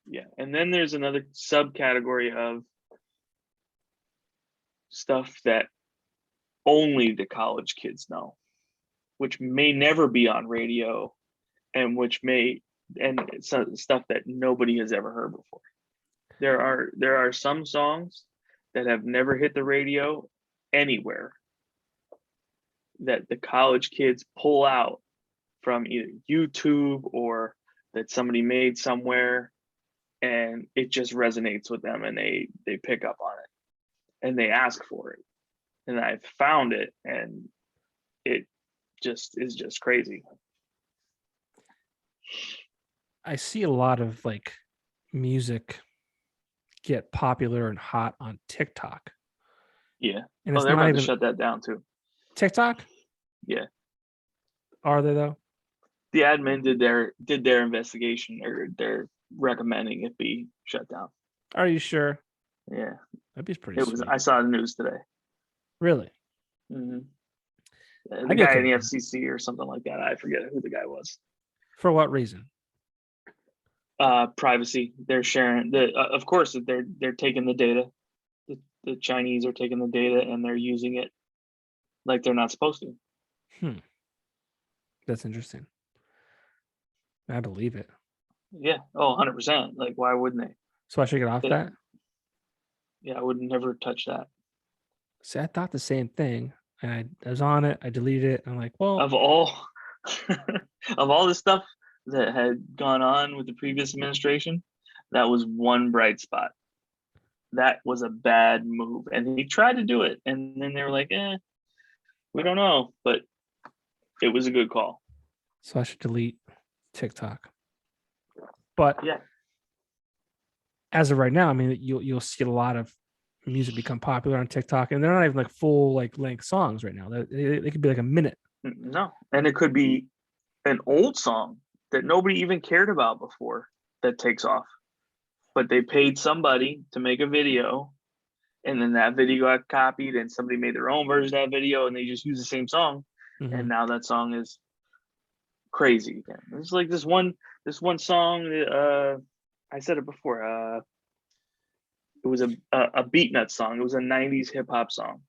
yeah. And then there's another subcategory of stuff that only the college kids know, which may never be on radio, and stuff that nobody has ever heard before. There are some songs that have never hit the radio anywhere that the college kids pull out from either YouTube or that somebody made somewhere, and it just resonates with them, and they pick up on it and they ask for it. And I've found it, and it just is just crazy. I see a lot of like music get popular and hot on TikTok. Yeah. And it's they're not about even to shut that down too. TikTok? Yeah. Are they though? The admin did their investigation, or they're recommending it be shut down. Are you sure? Yeah. That'd be pretty sweet. I saw the news today. Really? Mm-hmm. The guy in the FCC or something like that. I forget who the guy was. For what reason? Privacy. They're sharing of course they're taking the data. The Chinese are taking the data and they're using it like they're not supposed to. That's interesting. I believe it. Yeah. Oh, 100%. Like, why wouldn't they? So I should get off that? Yeah, I would never touch that. See, I thought the same thing. And I was on it. I deleted it. I'm like, well, of all the stuff that had gone on with the previous administration, that was one bright spot. That was a bad move. And he tried to do it. And then they were like, we don't know. But it was a good call. So I should delete TikTok. But yeah, as of right now, I mean, you'll see a lot of music become popular on TikTok, and they're not even like full like length songs right now. They could be like a minute. No, and it could be an old song that nobody even cared about before that takes off, but they paid somebody to make a video, and then that video got copied, and somebody made their own version of that video, and they just use the same song, and now that song is crazy again. It's like this one song. I said it before. It was a BeatNut song. It was a 90s hip hop song.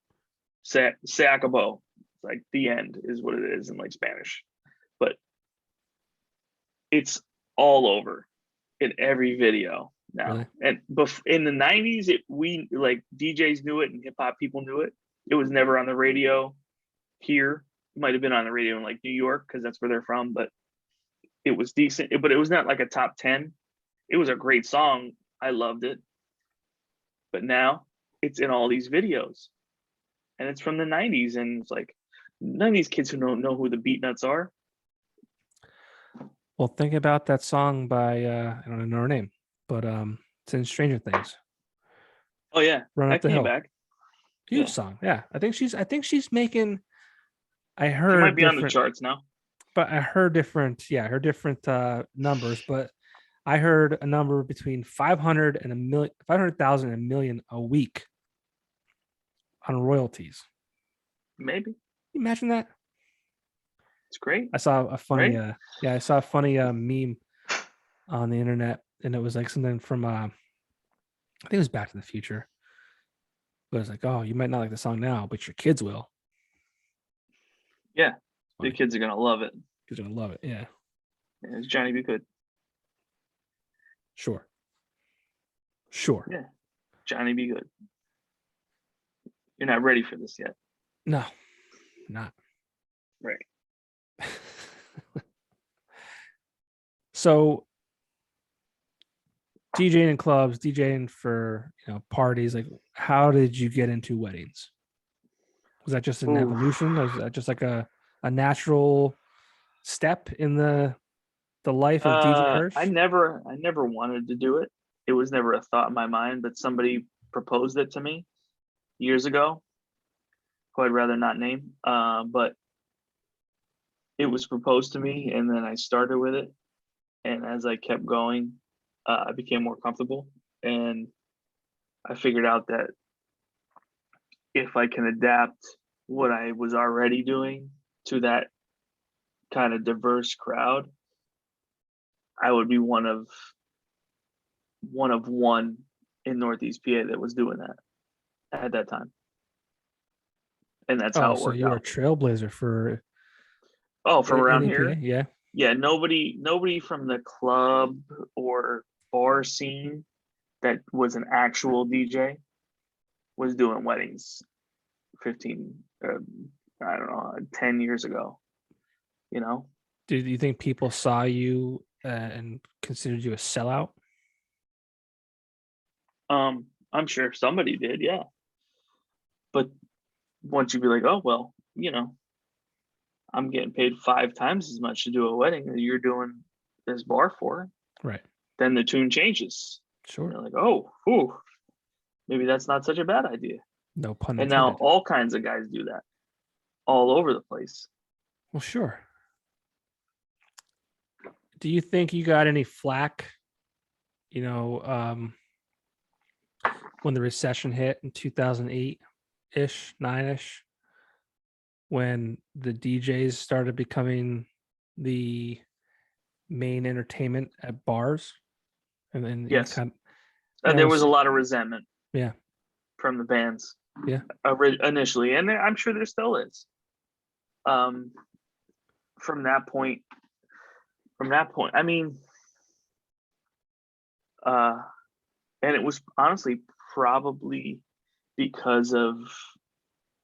Se acabó. Like the end is what it is in like Spanish. But it's all over in every video now. Really? And in the 90s, we like DJs knew it and hip hop people knew it. It was never on the radio here. It might have been on the radio in like New York because that's where they're from, but it was decent. But it was not like a top 10. It was a great song. I loved it. But now it's in all these videos, and it's from the 90s, and it's like none of these kids who don't know who the BeatNuts are. Well, think about that song by I don't know her name, but it's in Stranger Things. Oh yeah, Run Up the Hill. Back. Huge song. Yeah, I think she's making. I heard she might be on the charts now, but I heard different. Yeah, I heard different numbers, but I heard a number between 500,000 and a million a week on royalties. Maybe. Imagine that. It's great. I saw a funny Right? I saw a funny meme on the internet, and it was like something from I think it was Back to the Future. But it was like, oh, you might not like the song now, but your kids will. Yeah. Funny. The kids are gonna love it. Kids are gonna love it. Yeah. Yeah, it's Johnny Be Good. Sure. Yeah. Johnny Be Good. You're not ready for this yet. No, not. Right. So DJing in clubs, DJing for parties, like how did you get into weddings? Was that just an evolution? Was that just like a natural step in the life of DJ Hersh? I never wanted to do it. It was never a thought in my mind, but somebody proposed it to me years ago, who I'd rather not name. But it was proposed to me, and then I started with it. And as I kept going, I became more comfortable, and I figured out that if I can adapt what I was already doing to that kind of diverse crowd, I would be one of one in Northeast PA that was doing that at that time. And that's how it so worked you were a out. trailblazer for From around here? Yeah. Yeah, nobody from the club or bar scene that was an actual DJ was doing weddings 15 I don't know, 10 years ago. Do you think people saw you and considered you a sellout? I'm sure somebody did, yeah. But once you be like, oh well, I'm getting paid 5 times as much to do a wedding that you're doing this bar for, Right. then the tune changes. Sure. You're like, oh, whew, maybe that's not such a bad idea. No pun And intended. now all kinds of guys do that all over the place. Well, sure. Do you think you got any flack, when the recession hit in 2008-ish, 9-ish, when the DJs started becoming the main entertainment at bars? And then Yes. kind There was a lot of resentment. Yeah. From the bands. Yeah. Initially, and I'm sure there still is. From that point, I mean, and it was honestly probably because of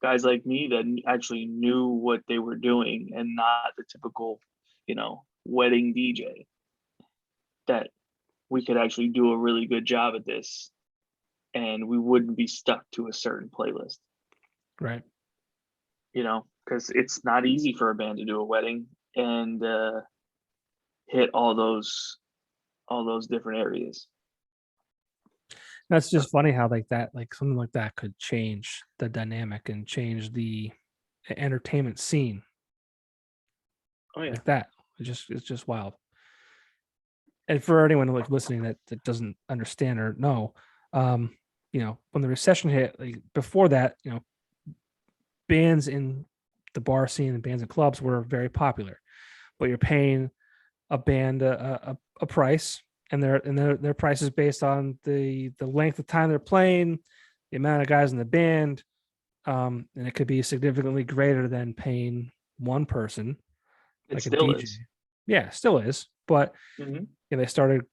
guys like me that actually knew what they were doing and not the typical, wedding DJ, that we could actually do a really good job at this and we wouldn't be stuck to a certain playlist. Right. Because it's not easy for a band to do a wedding and hit all those different areas. That's just funny how like something like that could change the dynamic and change the entertainment scene. Oh yeah. Like that. It's just wild. And for anyone like listening that doesn't understand or know, when the recession hit, like before that, bands in the bar scene and bands in clubs were very popular, but you're paying a band a price, and their price is based on the length of time they're playing, the amount of guys in the band, and it could be significantly greater than paying one person, It like a still DJ. is. Yeah, still is, but Mm-hmm. they started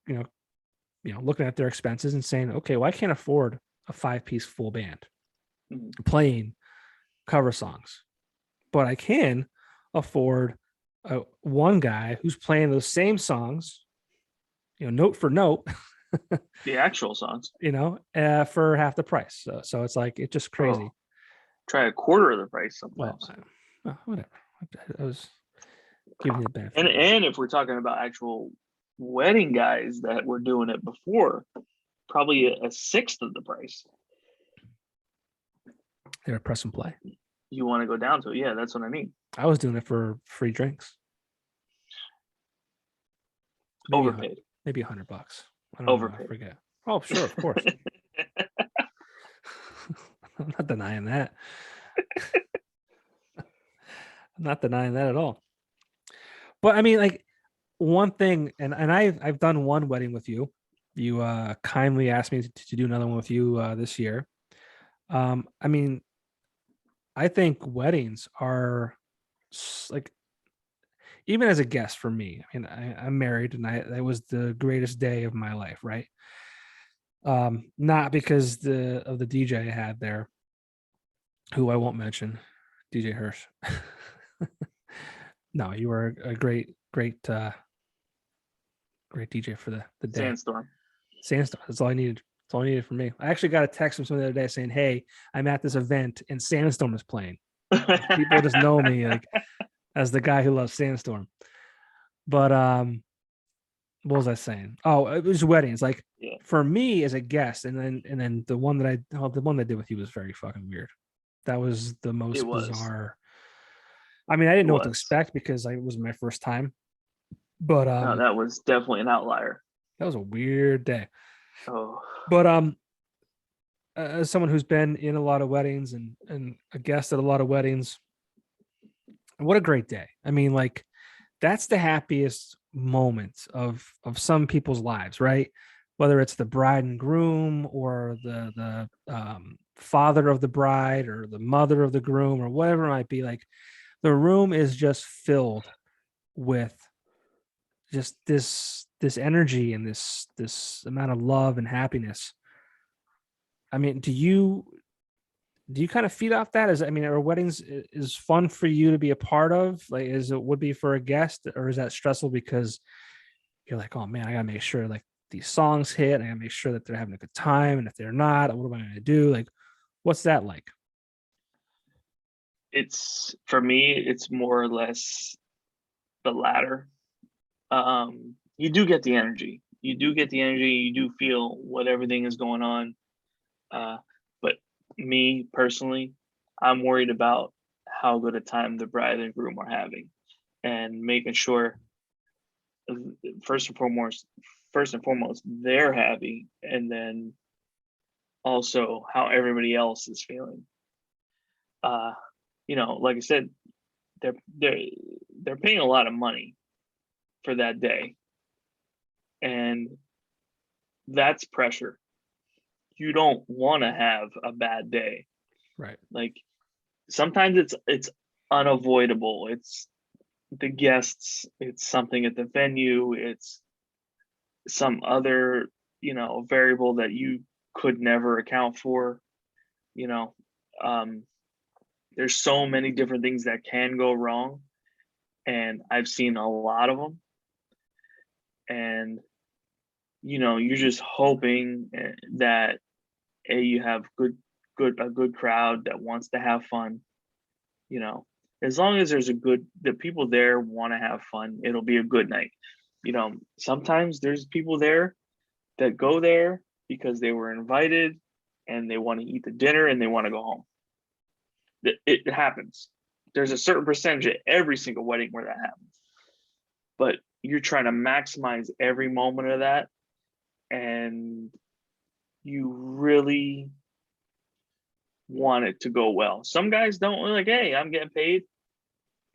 looking at their expenses and saying, okay, well, I can't afford a 5-piece full band playing cover songs, but I can afford one guy who's playing those same songs, note for note, the actual songs, for half the price. So it's like, it's just crazy. Try a quarter of the price sometimes. Well, whatever. I was giving you the benefit. And if we're talking about actual wedding guys that were doing it before, probably a sixth of the price. They were press and play. You want to go down to it? Yeah, that's what I mean. I was doing it for free drinks. Overpaid. Maybe $100. I don't know. I forget. Oh, sure, of course. I'm not denying that. I'm not denying that at all. But I mean, like one thing, and I've done one wedding with you. You kindly asked me to do another one with you this year. I mean, I think weddings are like, even as a guest for me. I mean, I'm married, and that was the greatest day of my life, right? Not because of the DJ I had there, who I won't mention, DJ Hersh. No, you were a great DJ for the day. Sandstorm. That's all I needed. That's all I needed from me. I actually got a text from someone the other day saying, "Hey, I'm at this event and Sandstorm is playing." People just know me like as the guy who loves Sandstorm. But what was I saying? Oh, it was weddings. Like for me as a guest, and then the one that I did with you was very fucking weird. That was the most bizarre. I mean, I didn't know what to expect because it was my first time. But no, that was definitely an outlier. That was a weird day. Oh. But as someone who's been in a lot of weddings and a guest at a lot of weddings, what a great day. I mean, like that's the happiest moment of some people's lives, right? Whether it's the bride and groom or the father of the bride or the mother of the groom or whatever it might be, like the room is just filled with just this energy and this amount of love and happiness. I mean, do you kind of feed off that? Are weddings is fun for you to be a part of? Like, as it would be for a guest, or is that stressful because you're like, oh man, I gotta make sure like these songs hit. I gotta make sure that they're having a good time, and if they're not, what am I gonna do? Like, what's that like? It's for me, it's more or less the latter. You do get the energy. You do feel what everything is going on. But me personally, I'm worried about how good a time the bride and groom are having, and making sure first and foremost they're happy, and then also how everybody else is feeling. Like I said, they're paying a lot of money for that day, and that's pressure. You don't want to have a bad day, right? Like sometimes it's unavoidable. It's the guests, it's something at the venue, it's some other variable that you could never account for. you know um there's so many different things that can go wrong, and I've seen a lot of them. And you're just hoping that you have a good crowd that wants to have fun. As long as the people there want to have fun, it'll be a good night. Sometimes there's people there that go there because they were invited and they want to eat the dinner and they want to go home. It happens. There's a certain percentage at every single wedding where that happens. But you're trying to maximize every moment of that, and you really want it to go well. Some guys don't, like, hey, I'm getting paid.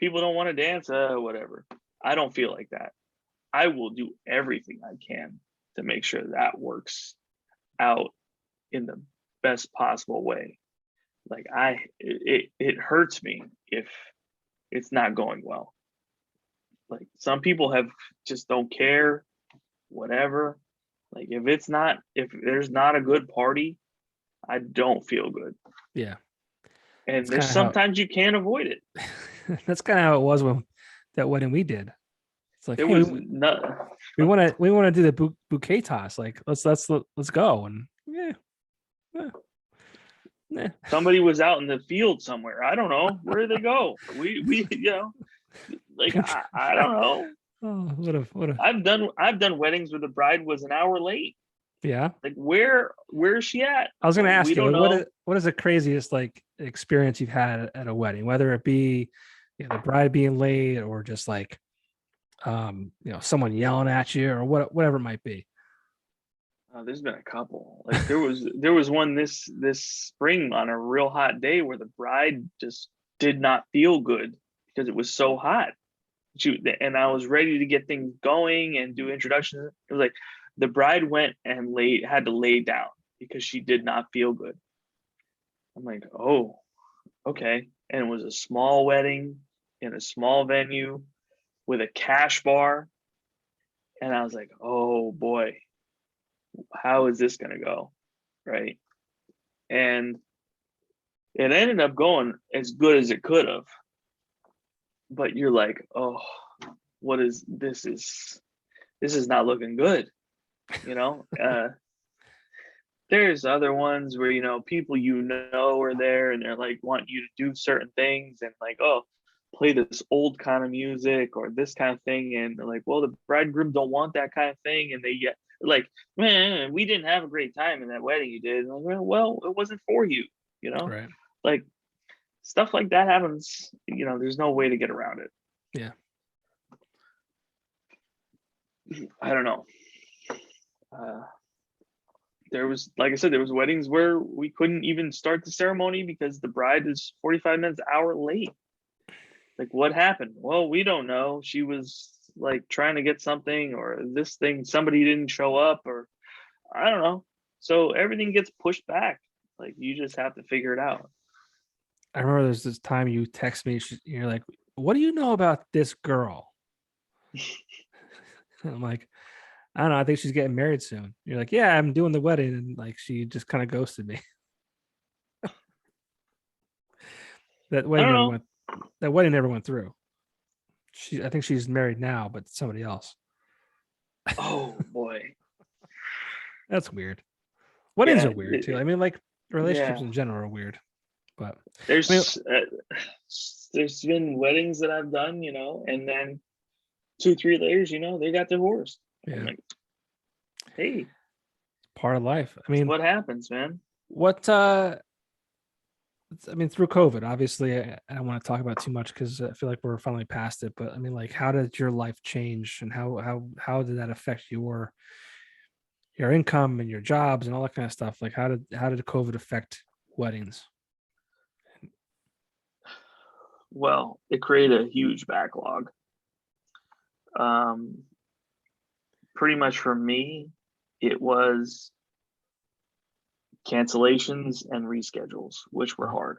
People don't want to dance, whatever. I don't feel like that. I will do everything I can to make sure that works out in the best possible way. Like it hurts me if it's not going well. Like some people just don't care, whatever. Like if there's not a good party, I don't feel good. Yeah. And there's sometimes you can't avoid it. That's kind of how it was when that wedding we did. It's like, we want to do the bouquet toss. Like let's go. And somebody was out in the field somewhere. I don't know where did they go. We like I don't know. Oh, what a I've done weddings where the bride was an hour late. Yeah. Like where's she at? I was going to ask you, what is the craziest like experience you've had at a wedding, whether it be the bride being late or just like someone yelling at you or whatever it might be. There's been a couple. Like there was one this spring on a real hot day where the bride just did not feel good because it was so hot. And I was ready to get things going and do introductions. It was like the bride went and had to lay down because she did not feel good. I'm like, oh, okay. And it was a small wedding in a small venue with a cash bar. And I was like, oh boy, how is this going to go? Right. And it ended up going as good as it could have. But you're like, oh, what is this? This is not looking good. You know, there's other ones where, you know, people, you know, are there and they're like, want you to do certain things and like, oh, play this old kind of music or this kind of thing. And they're like, well, the bride and groom don't want that kind of thing. And they get like, man, we didn't have a great time in that wedding you did. And I'm like, well, it wasn't for you, you know, Right. like stuff like that happens, you know, there's no way to get around it. Yeah. I don't know. There was, like I said, there was weddings where we couldn't even start the ceremony because the bride is 45 minutes, hour late. Like, what happened? Well, we don't know. She was like trying to get something, or this thing, somebody didn't show up, or I don't know. So everything gets pushed back. Like, you just have to figure it out. I remember there's this time you text me, you're like, what do you know about this girl? I'm like, I don't know. I think she's getting married soon. You're like, yeah, I'm doing the wedding. And like, she just kind of ghosted me. That wedding never went through. I think she's married now, but somebody else. Oh boy. That's weird. Weddings are weird too. I mean, like relationships in general are weird, but there's been weddings that I've done, you know, and then 2-3 years, you know, they got divorced. Yeah. I'm like, hey, it's part of life. I mean, what happens, man? I mean, through COVID, obviously, I don't want to talk about too much because I feel like we're finally past it. But I mean, like, how did your life change, and how did that affect your income and your jobs and all that kind of stuff? Like, how did COVID affect weddings? Well, it created a huge backlog. Pretty much for me, it was cancellations and reschedules, which were hard.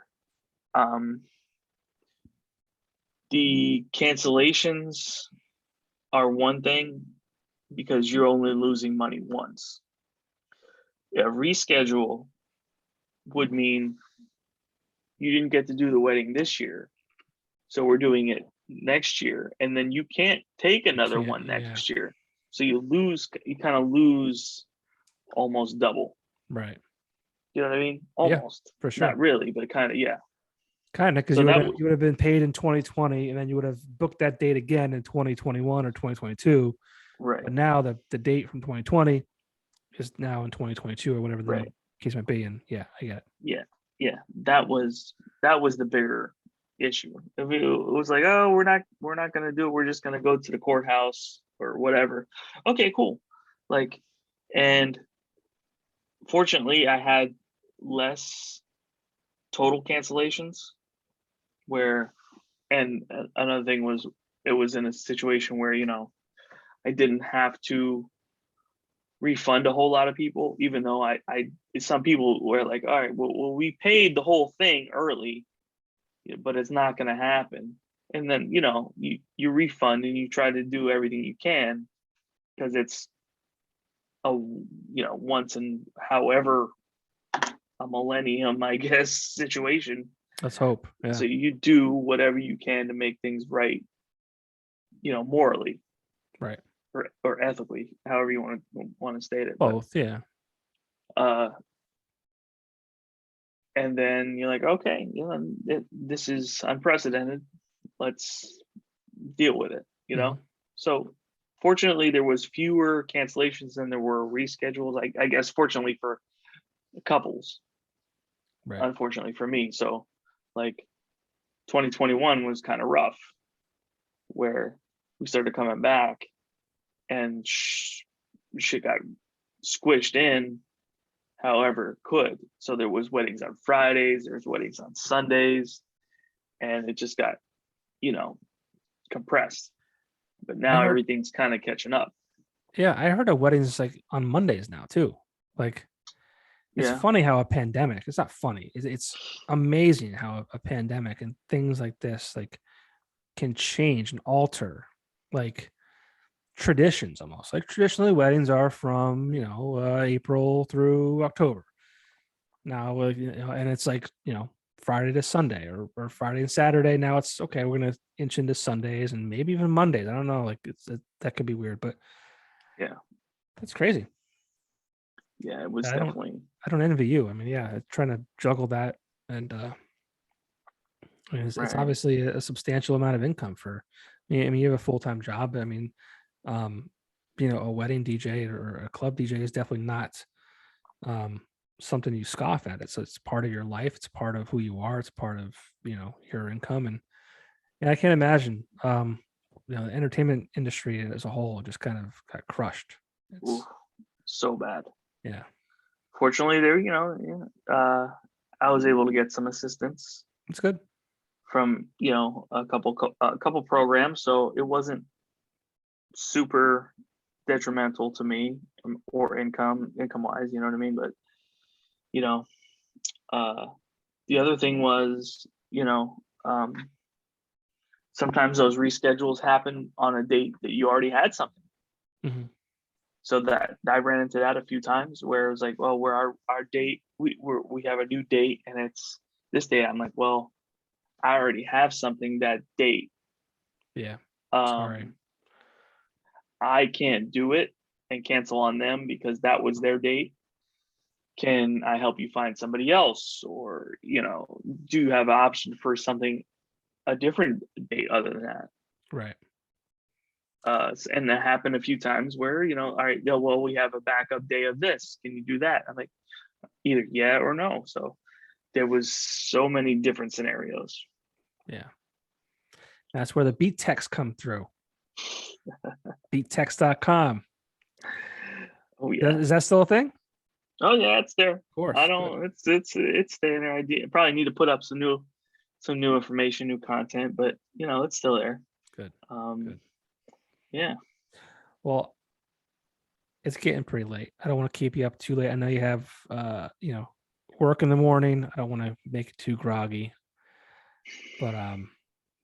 The cancellations are one thing because you're only losing money once. A reschedule would mean you didn't get to do the wedding this year, so we're doing it next year, and then you can't take another one next year. So you kind of lose almost double. Right. You know what I mean? Almost. Yeah, for sure. Not really, but kind of, yeah. Kind of, because you would have been paid in 2020, and then you would have booked that date again in 2021 or 2022. Right. But now the date from 2020 is now in 2022 or whatever the case might be. And yeah, I get it. Yeah. Yeah. That was the bigger issue. It was like, oh, we're not gonna do it. We're just gonna go to the courthouse or whatever. Okay, cool. Like, and fortunately, I had less total cancellations. And another thing was, it was in a situation where, you know, I didn't have to refund a whole lot of people, even though some people were like, all right, well, we paid the whole thing early, but it's not going to happen. And then, you know, you refund and you try to do everything you can because it's once in however a millennium, I guess, situation. Let's hope. Yeah. So you do whatever you can to make things right, you know, morally, right, or ethically, however you want to state it. Both, yeah. And then you're like, okay, you know, this is unprecedented. Let's deal with it, you know. Mm-hmm. So fortunately, there was fewer cancellations than there were reschedules. I guess fortunately for couples, right. Unfortunately for me, so. Like 2021 was kind of rough, where we started coming back and shit got squished in however it could. So there was weddings on Fridays, there's weddings on Sundays, and it just got, compressed. But now everything's kind of catching up. Yeah, I heard of weddings like on Mondays now too. Like, it's funny how a pandemic, it's not funny, it's amazing how a pandemic and things like this like can change and alter like traditions almost. Like traditionally weddings are from, April through October. Now, and it's like, Friday to Sunday or Friday and Saturday. Now it's okay. We're going to inch into Sundays and maybe even Mondays. I don't know. Like that could be weird, but yeah, that's crazy. Yeah, it was I definitely. I don't envy you. I mean, yeah, trying to juggle that, and it's obviously a substantial amount of income for. I mean, you have a full-time job. I mean, a wedding DJ or a club DJ is definitely not something you scoff at. It's part of your life. It's part of who you are. It's part of your income, and I can't imagine the entertainment industry as a whole just kind of got crushed. Ooh, so bad. Yeah. Fortunately, there, I was able to get some assistance. It's good. From a couple programs, so it wasn't super detrimental to me or income wise, you know what I mean? But the other thing was, sometimes those reschedules happen on a date that you already had something. Mm-hmm. So that I ran into that a few times where it was like, well, we're our date, we have a new date and it's this day. I'm like, well, I already have something that date. Yeah. Sorry. I can't do it and cancel on them because that was their date. Can I help you find somebody else? Or, do you have an option for something, a different date other than that? Right. And that happened a few times where, all right, well, we have a backup day of this. Can you do that? I'm like, either yeah or no. So there was so many different scenarios. Yeah. That's where the BeatTeks come through. BeatTeks.com. Oh yeah. Is that still a thing? Oh yeah, it's there. Of course. I don't. It's staying there. I probably need to put up some new information, new content, but it's still there. Good. Good. Yeah. Well, it's getting pretty late. I don't want to keep you up too late. I know you have work in the morning. I don't want to make it too groggy. But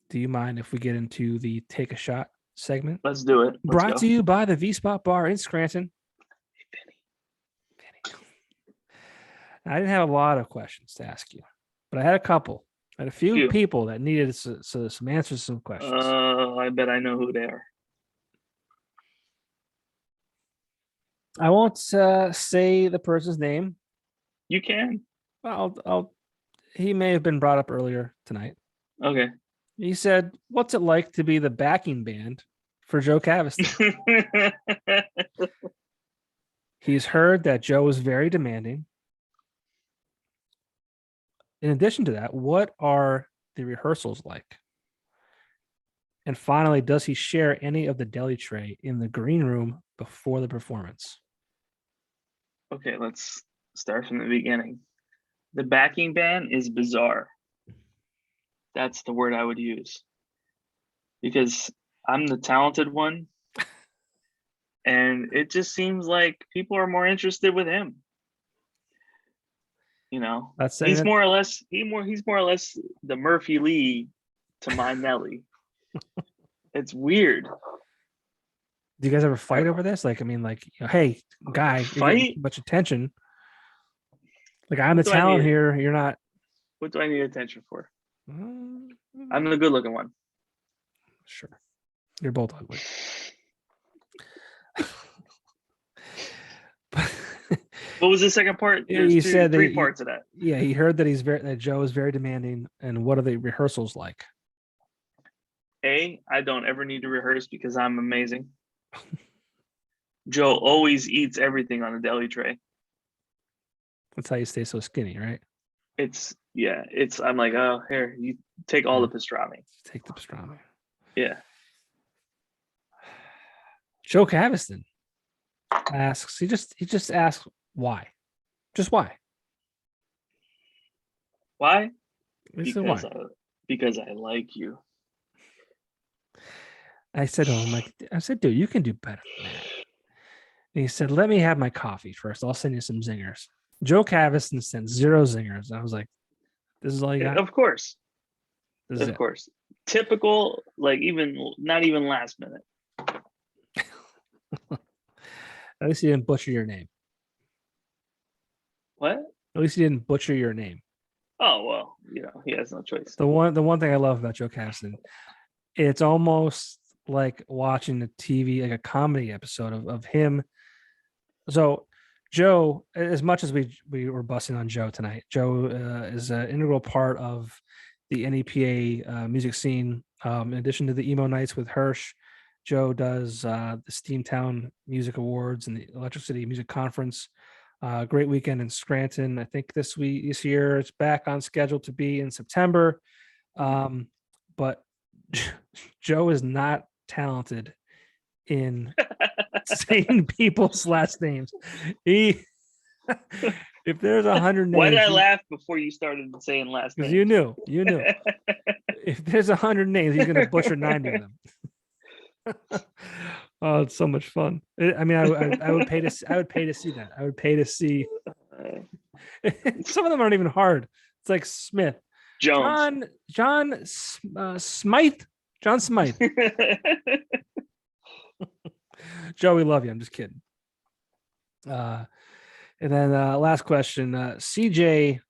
do you mind if we get into the take a shot segment? Let's do it. Brought to you by the V-Spot Bar in Scranton. I didn't have a lot of questions to ask you, but I had a couple. I had a few people that needed some answers to some questions. I bet I know who they are. I won't say the person's name. You can. He may have been brought up earlier tonight. Okay. He said, "What's it like to be the backing band for Joe Caviston?" He's heard that Joe is very demanding. In addition to that, what are the rehearsals like? And finally, does he share any of the deli tray in the green room before the performance? Okay, let's start from the beginning. The backing band is bizarre. That's the word I would use. Because I'm the talented one. And it just seems like people are more interested with him. He's more or less the Murphy Lee to my Nelly. It's weird. Do you guys ever fight over this? Like, I mean, like, hey, guy, you're getting too much attention. Like, I'm the talent here. You're not. What do I need attention for? I'm the good looking one. Sure. You're both ugly. What was the second part? He said three parts of that. Yeah, he heard that that Joe is very demanding. And what are the rehearsals like? I don't ever need to rehearse because I'm amazing. Joe always eats everything on the deli tray. That's how you stay so skinny, right? I'm like, oh, here, you take all the pastrami. Take the pastrami. Yeah. Joe Caviston. asks. He just asks why. Just why? Why? He said why. Because I like you. I said to him, dude, you can do better than that. And he said, let me have my coffee first. I'll send you some zingers. Joe Caviston sent 0 zingers. I was like, this is all you got? Of course. This is of course. Typical, like not even last minute. At least he didn't butcher your name. What? At least he didn't butcher your name. Oh, well, he has no choice. The one thing I love about Joe Caviston, it's almost like watching a TV, like a comedy episode of him. So Joe, as much as we were busting on Joe tonight, Joe is an integral part of the NEPA music scene. In addition to the Emo Nights with Hersh, Joe does the Steamtown Music Awards and the Electric City Music Conference. Great weekend in Scranton. I think this year it's back on schedule to be in September. But Joe is not talented in saying people's last names. If there's 100 names, why did I laugh before you started saying last names? Because you knew. If there's 100 names, he's gonna butcher 90 of them. Oh, it's so much fun. I mean, I would pay to see that. I would pay to see. Some of them aren't even hard. It's like Smith, Jones, John Smythe. Joe, we love you. I'm just kidding. And then last question. CJ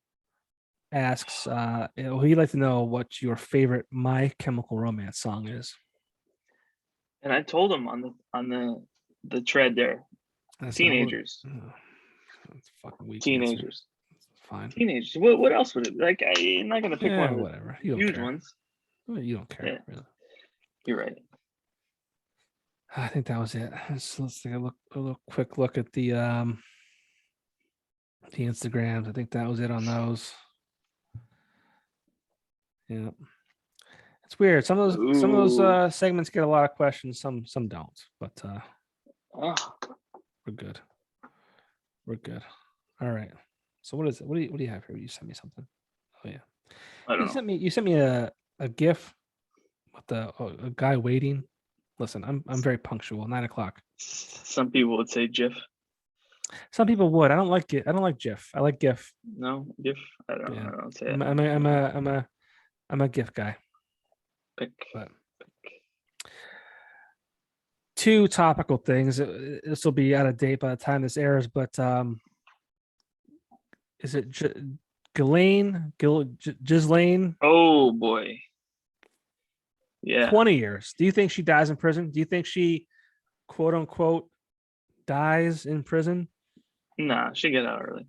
asks, he'd like to know what your favorite My Chemical Romance song is. And I told him on the tread there. That's Teenagers. That's fucking weak. Teenagers. Fine. Teenagers. What else would it like? I'm not gonna pick one of whatever. the huge ones. Well, you don't care, really. You're right. I think that was it. Let's take a quick look at the Instagrams. I think that was it on those. Yeah. It's weird. Some of those segments get a lot of questions. Some don't. But we're good. We're good. All right. So what is it? What do you have here? You sent me something. Oh yeah. I don't know. You sent me a GIF with a guy waiting. Listen, I'm very punctual. 9:00. Some people would say GIF. Some people would. I don't like it. I don't like GIF. I like GIF. No GIF. I don't say it. I'm a GIF guy. Pick. But 2 topical things. This will be out of date by the time this airs, but is it Ghislaine? Oh boy. Yeah. 20 years. Do you think she dies in prison? Do you think she, quote unquote, dies in prison? Nah, she get out early.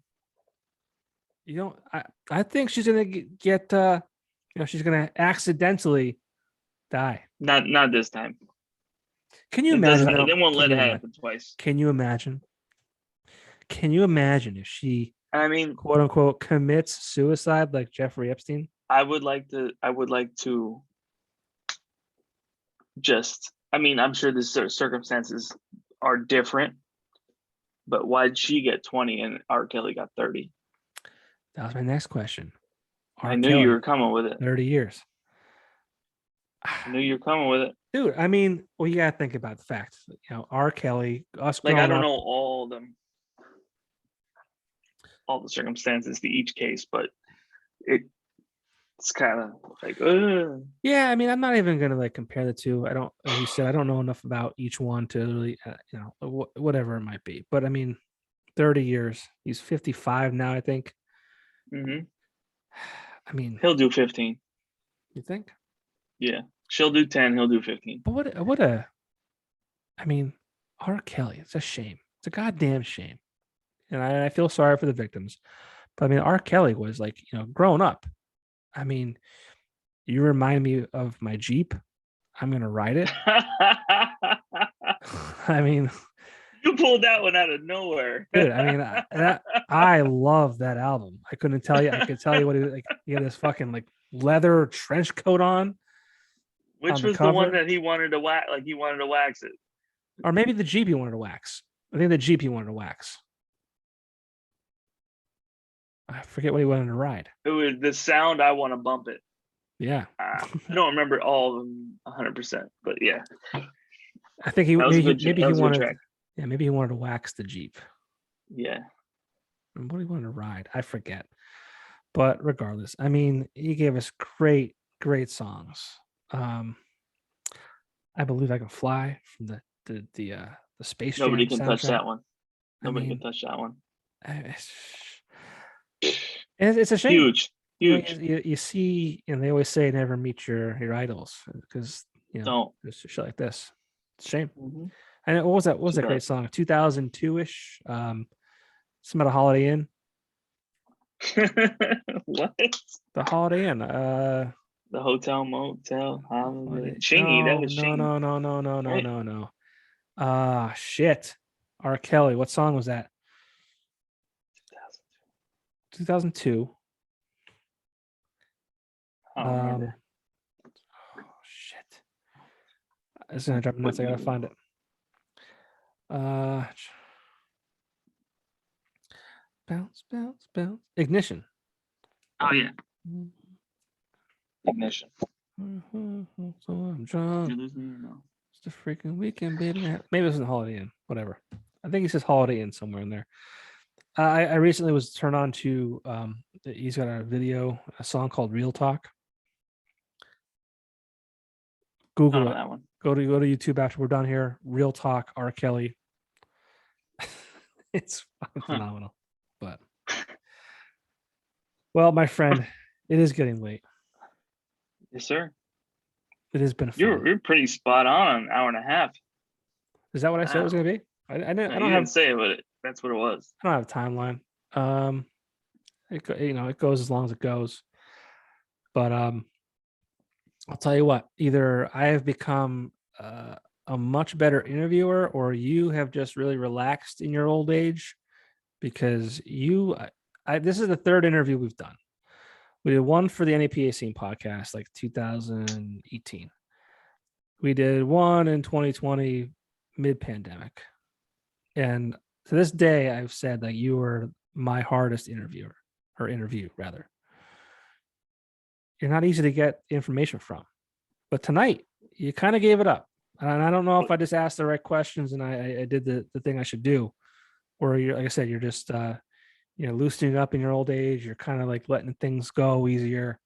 You know, I think she's gonna get she's gonna accidentally die. Not this time. Can you imagine? They won't let it happen twice. Can you imagine? Can you imagine if she, I mean, quote unquote, commits suicide like Jeffrey Epstein? I would like to just, I mean, I'm sure the circumstances are different, but why'd she get 20 and R. Kelly got 30? That was my next question. I knew you were coming with it. 30 years. I knew you were coming with it. Dude, I mean, well, you gotta think about the fact, R. Kelly, us like, I don't up, know all the circumstances to each case, but it's kind of like, yeah. I mean, I'm not even gonna like compare the two. I don't, like you said, I don't know enough about each one to really, whatever it might be. But I mean, 30 years. He's 55 now, I think. Mm-hmm. I mean, he'll do 15. You think? Yeah, she'll do 10. He'll do 15. But I mean, R. Kelly. It's a shame. It's a goddamn shame. And I feel sorry for the victims. But I mean, R. Kelly was like, growing up. I mean, you remind me of my Jeep. I'm gonna ride it. I mean, you pulled that one out of nowhere, dude. I mean, I love that album. I couldn't tell you. I could tell you what he had this fucking like leather trench coat on. Which was the one that he wanted to wax? Like he wanted to wax it, or maybe the Jeep he wanted to wax. I think the Jeep he wanted to wax. I forget what he wanted to ride. It was the sound. I want to bump it. Yeah. I don't remember all of them 100%, but yeah. I think he That was a maybe good, he that was a good wanted. track. Yeah, maybe he wanted to wax the Jeep. Yeah. And what he wanted to ride, I forget. But regardless, I mean, he gave us great songs. I Believe I Can Fly from the Space Jam Nobody can touch soundtrack. that one. I Nobody mean, can touch that one. It's a shame. Huge. You know, you see, and they always say never meet your idols because Don't. there's shit like this. It's a shame. Mm-hmm. And what was that? What was that great song? 2002-ish. Some at a Holiday Inn. What? The Holiday Inn. The Hotel Motel Holiday. No, Shingy. That was Shingy. no. Shit. R. Kelly. What song was that? 2002. I don't remember. Oh shit. It's gonna drive me nuts. I gotta find it. Bounce, bounce, bounce. Ignition. Oh yeah. Ignition. So I'm drunk. It's the freaking weekend, baby. Maybe it was in Holiday Inn. Whatever. I think he says Holiday Inn somewhere in there. I recently was turned on to. He's got a song called Real Talk. Google it. That one. Go to YouTube after we're done here. Real Talk, R. Kelly. It's fucking phenomenal. But well, my friend, it is getting late. Yes, sir. It has been fun. You're pretty spot on an hour and a half. Is that what I said it was going to be? I don't didn't say it, but that's what it was. I don't have a timeline. It goes as long as it goes. But I'll tell you what. Either I have become a much better interviewer, or you have just really relaxed in your old age, because this is the third interview we've done. We did one for the NAPA Scene podcast, like 2018. We did one in 2020, mid-pandemic. And to this day, I've said that you were my hardest interview, rather. You're not easy to get information from. But tonight, you kind of gave it up. And I don't know if I just asked the right questions and I did the thing I should do. Or like I said, you're just loosening up in your old age. You're kind of like letting things go easier.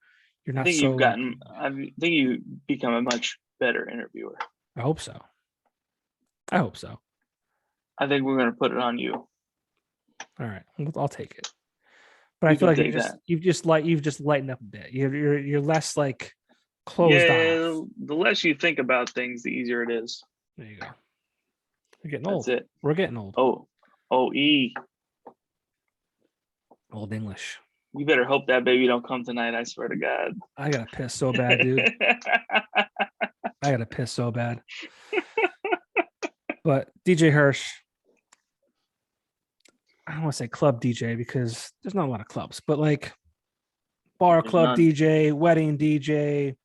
You're not. I think you've become a much better interviewer. I hope so. I think we're gonna put it on you. All right, I'll take it. But I feel like you've just lightened up a bit. You're less like closed off. The less you think about things, the easier it is. There you go. You're getting old. That's it. We're getting old. E. Old English. You better hope that baby don't come tonight. I swear to God. I gotta piss so bad, dude. I gotta piss so bad. But DJ Hersh, I don't want to say club DJ because there's not a lot of clubs, but like bar club DJ, wedding DJ.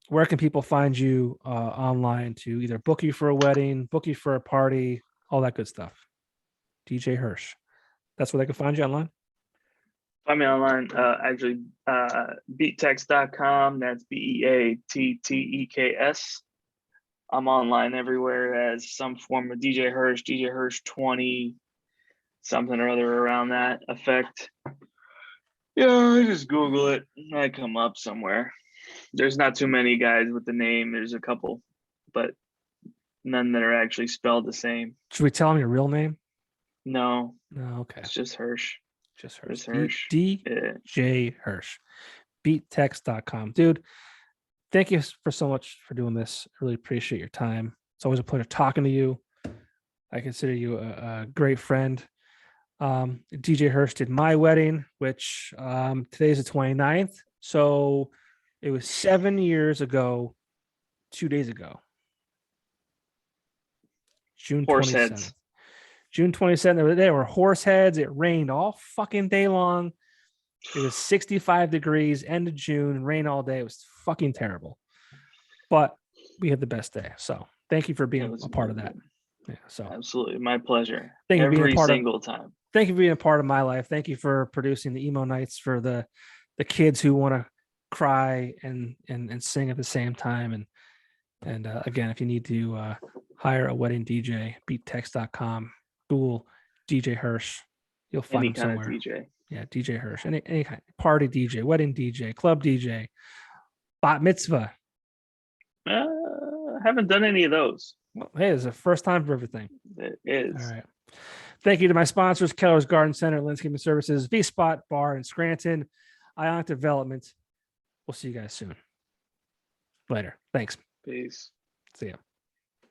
Where can people find you online to either book you for a wedding, book you for a party, all that good stuff? DJ Hersh. That's where they can find you online? Find me online, actually, BeatTeks.com. That's BeatTeks. I'm online everywhere as some form of DJ Hersh, DJ Hersh 20, something or other around that effect. I just Google it. I come up somewhere. There's not too many guys with the name. There's a couple, but none that are actually spelled the same. Should we tell them your real name? No. Okay. It's just Hersh. Just Hersh. Hersh. DJ Hersh. BeatTeks.com. Dude, thank you so much for doing this. I really appreciate your time. It's always a pleasure talking to you. I consider you a great friend. DJ Hersh did my wedding, which today's the 29th. So it was 7 years ago, 2 days ago. June 27th. June 27th. There were horse heads. It rained all fucking day long. It was 65 degrees, end of June, rain all day. It was fucking terrible. But we had the best day. So thank you for being a part of that. Yeah. So Absolutely, my pleasure. Thank you for being Every part of- single time. thank you for being a part of my life. Thank you for producing the Emo Nights for the kids who want to cry and sing at the same time. And again, if you need to hire a wedding DJ, BeatTek.com, Google DJ Hersh, you'll find Any him kind somewhere. of DJ. Yeah, DJ Hersh, any kind, party DJ, wedding DJ, club DJ, bat mitzvah. Haven't done any of those. Well, hey, it's the first time for everything. It is. All right. Thank you to my sponsors, Keller's Garden Center, Landscaping Services, V-Spot Bar in Scranton, Ionic Development. We'll see you guys soon. Later. Thanks. Peace. See ya.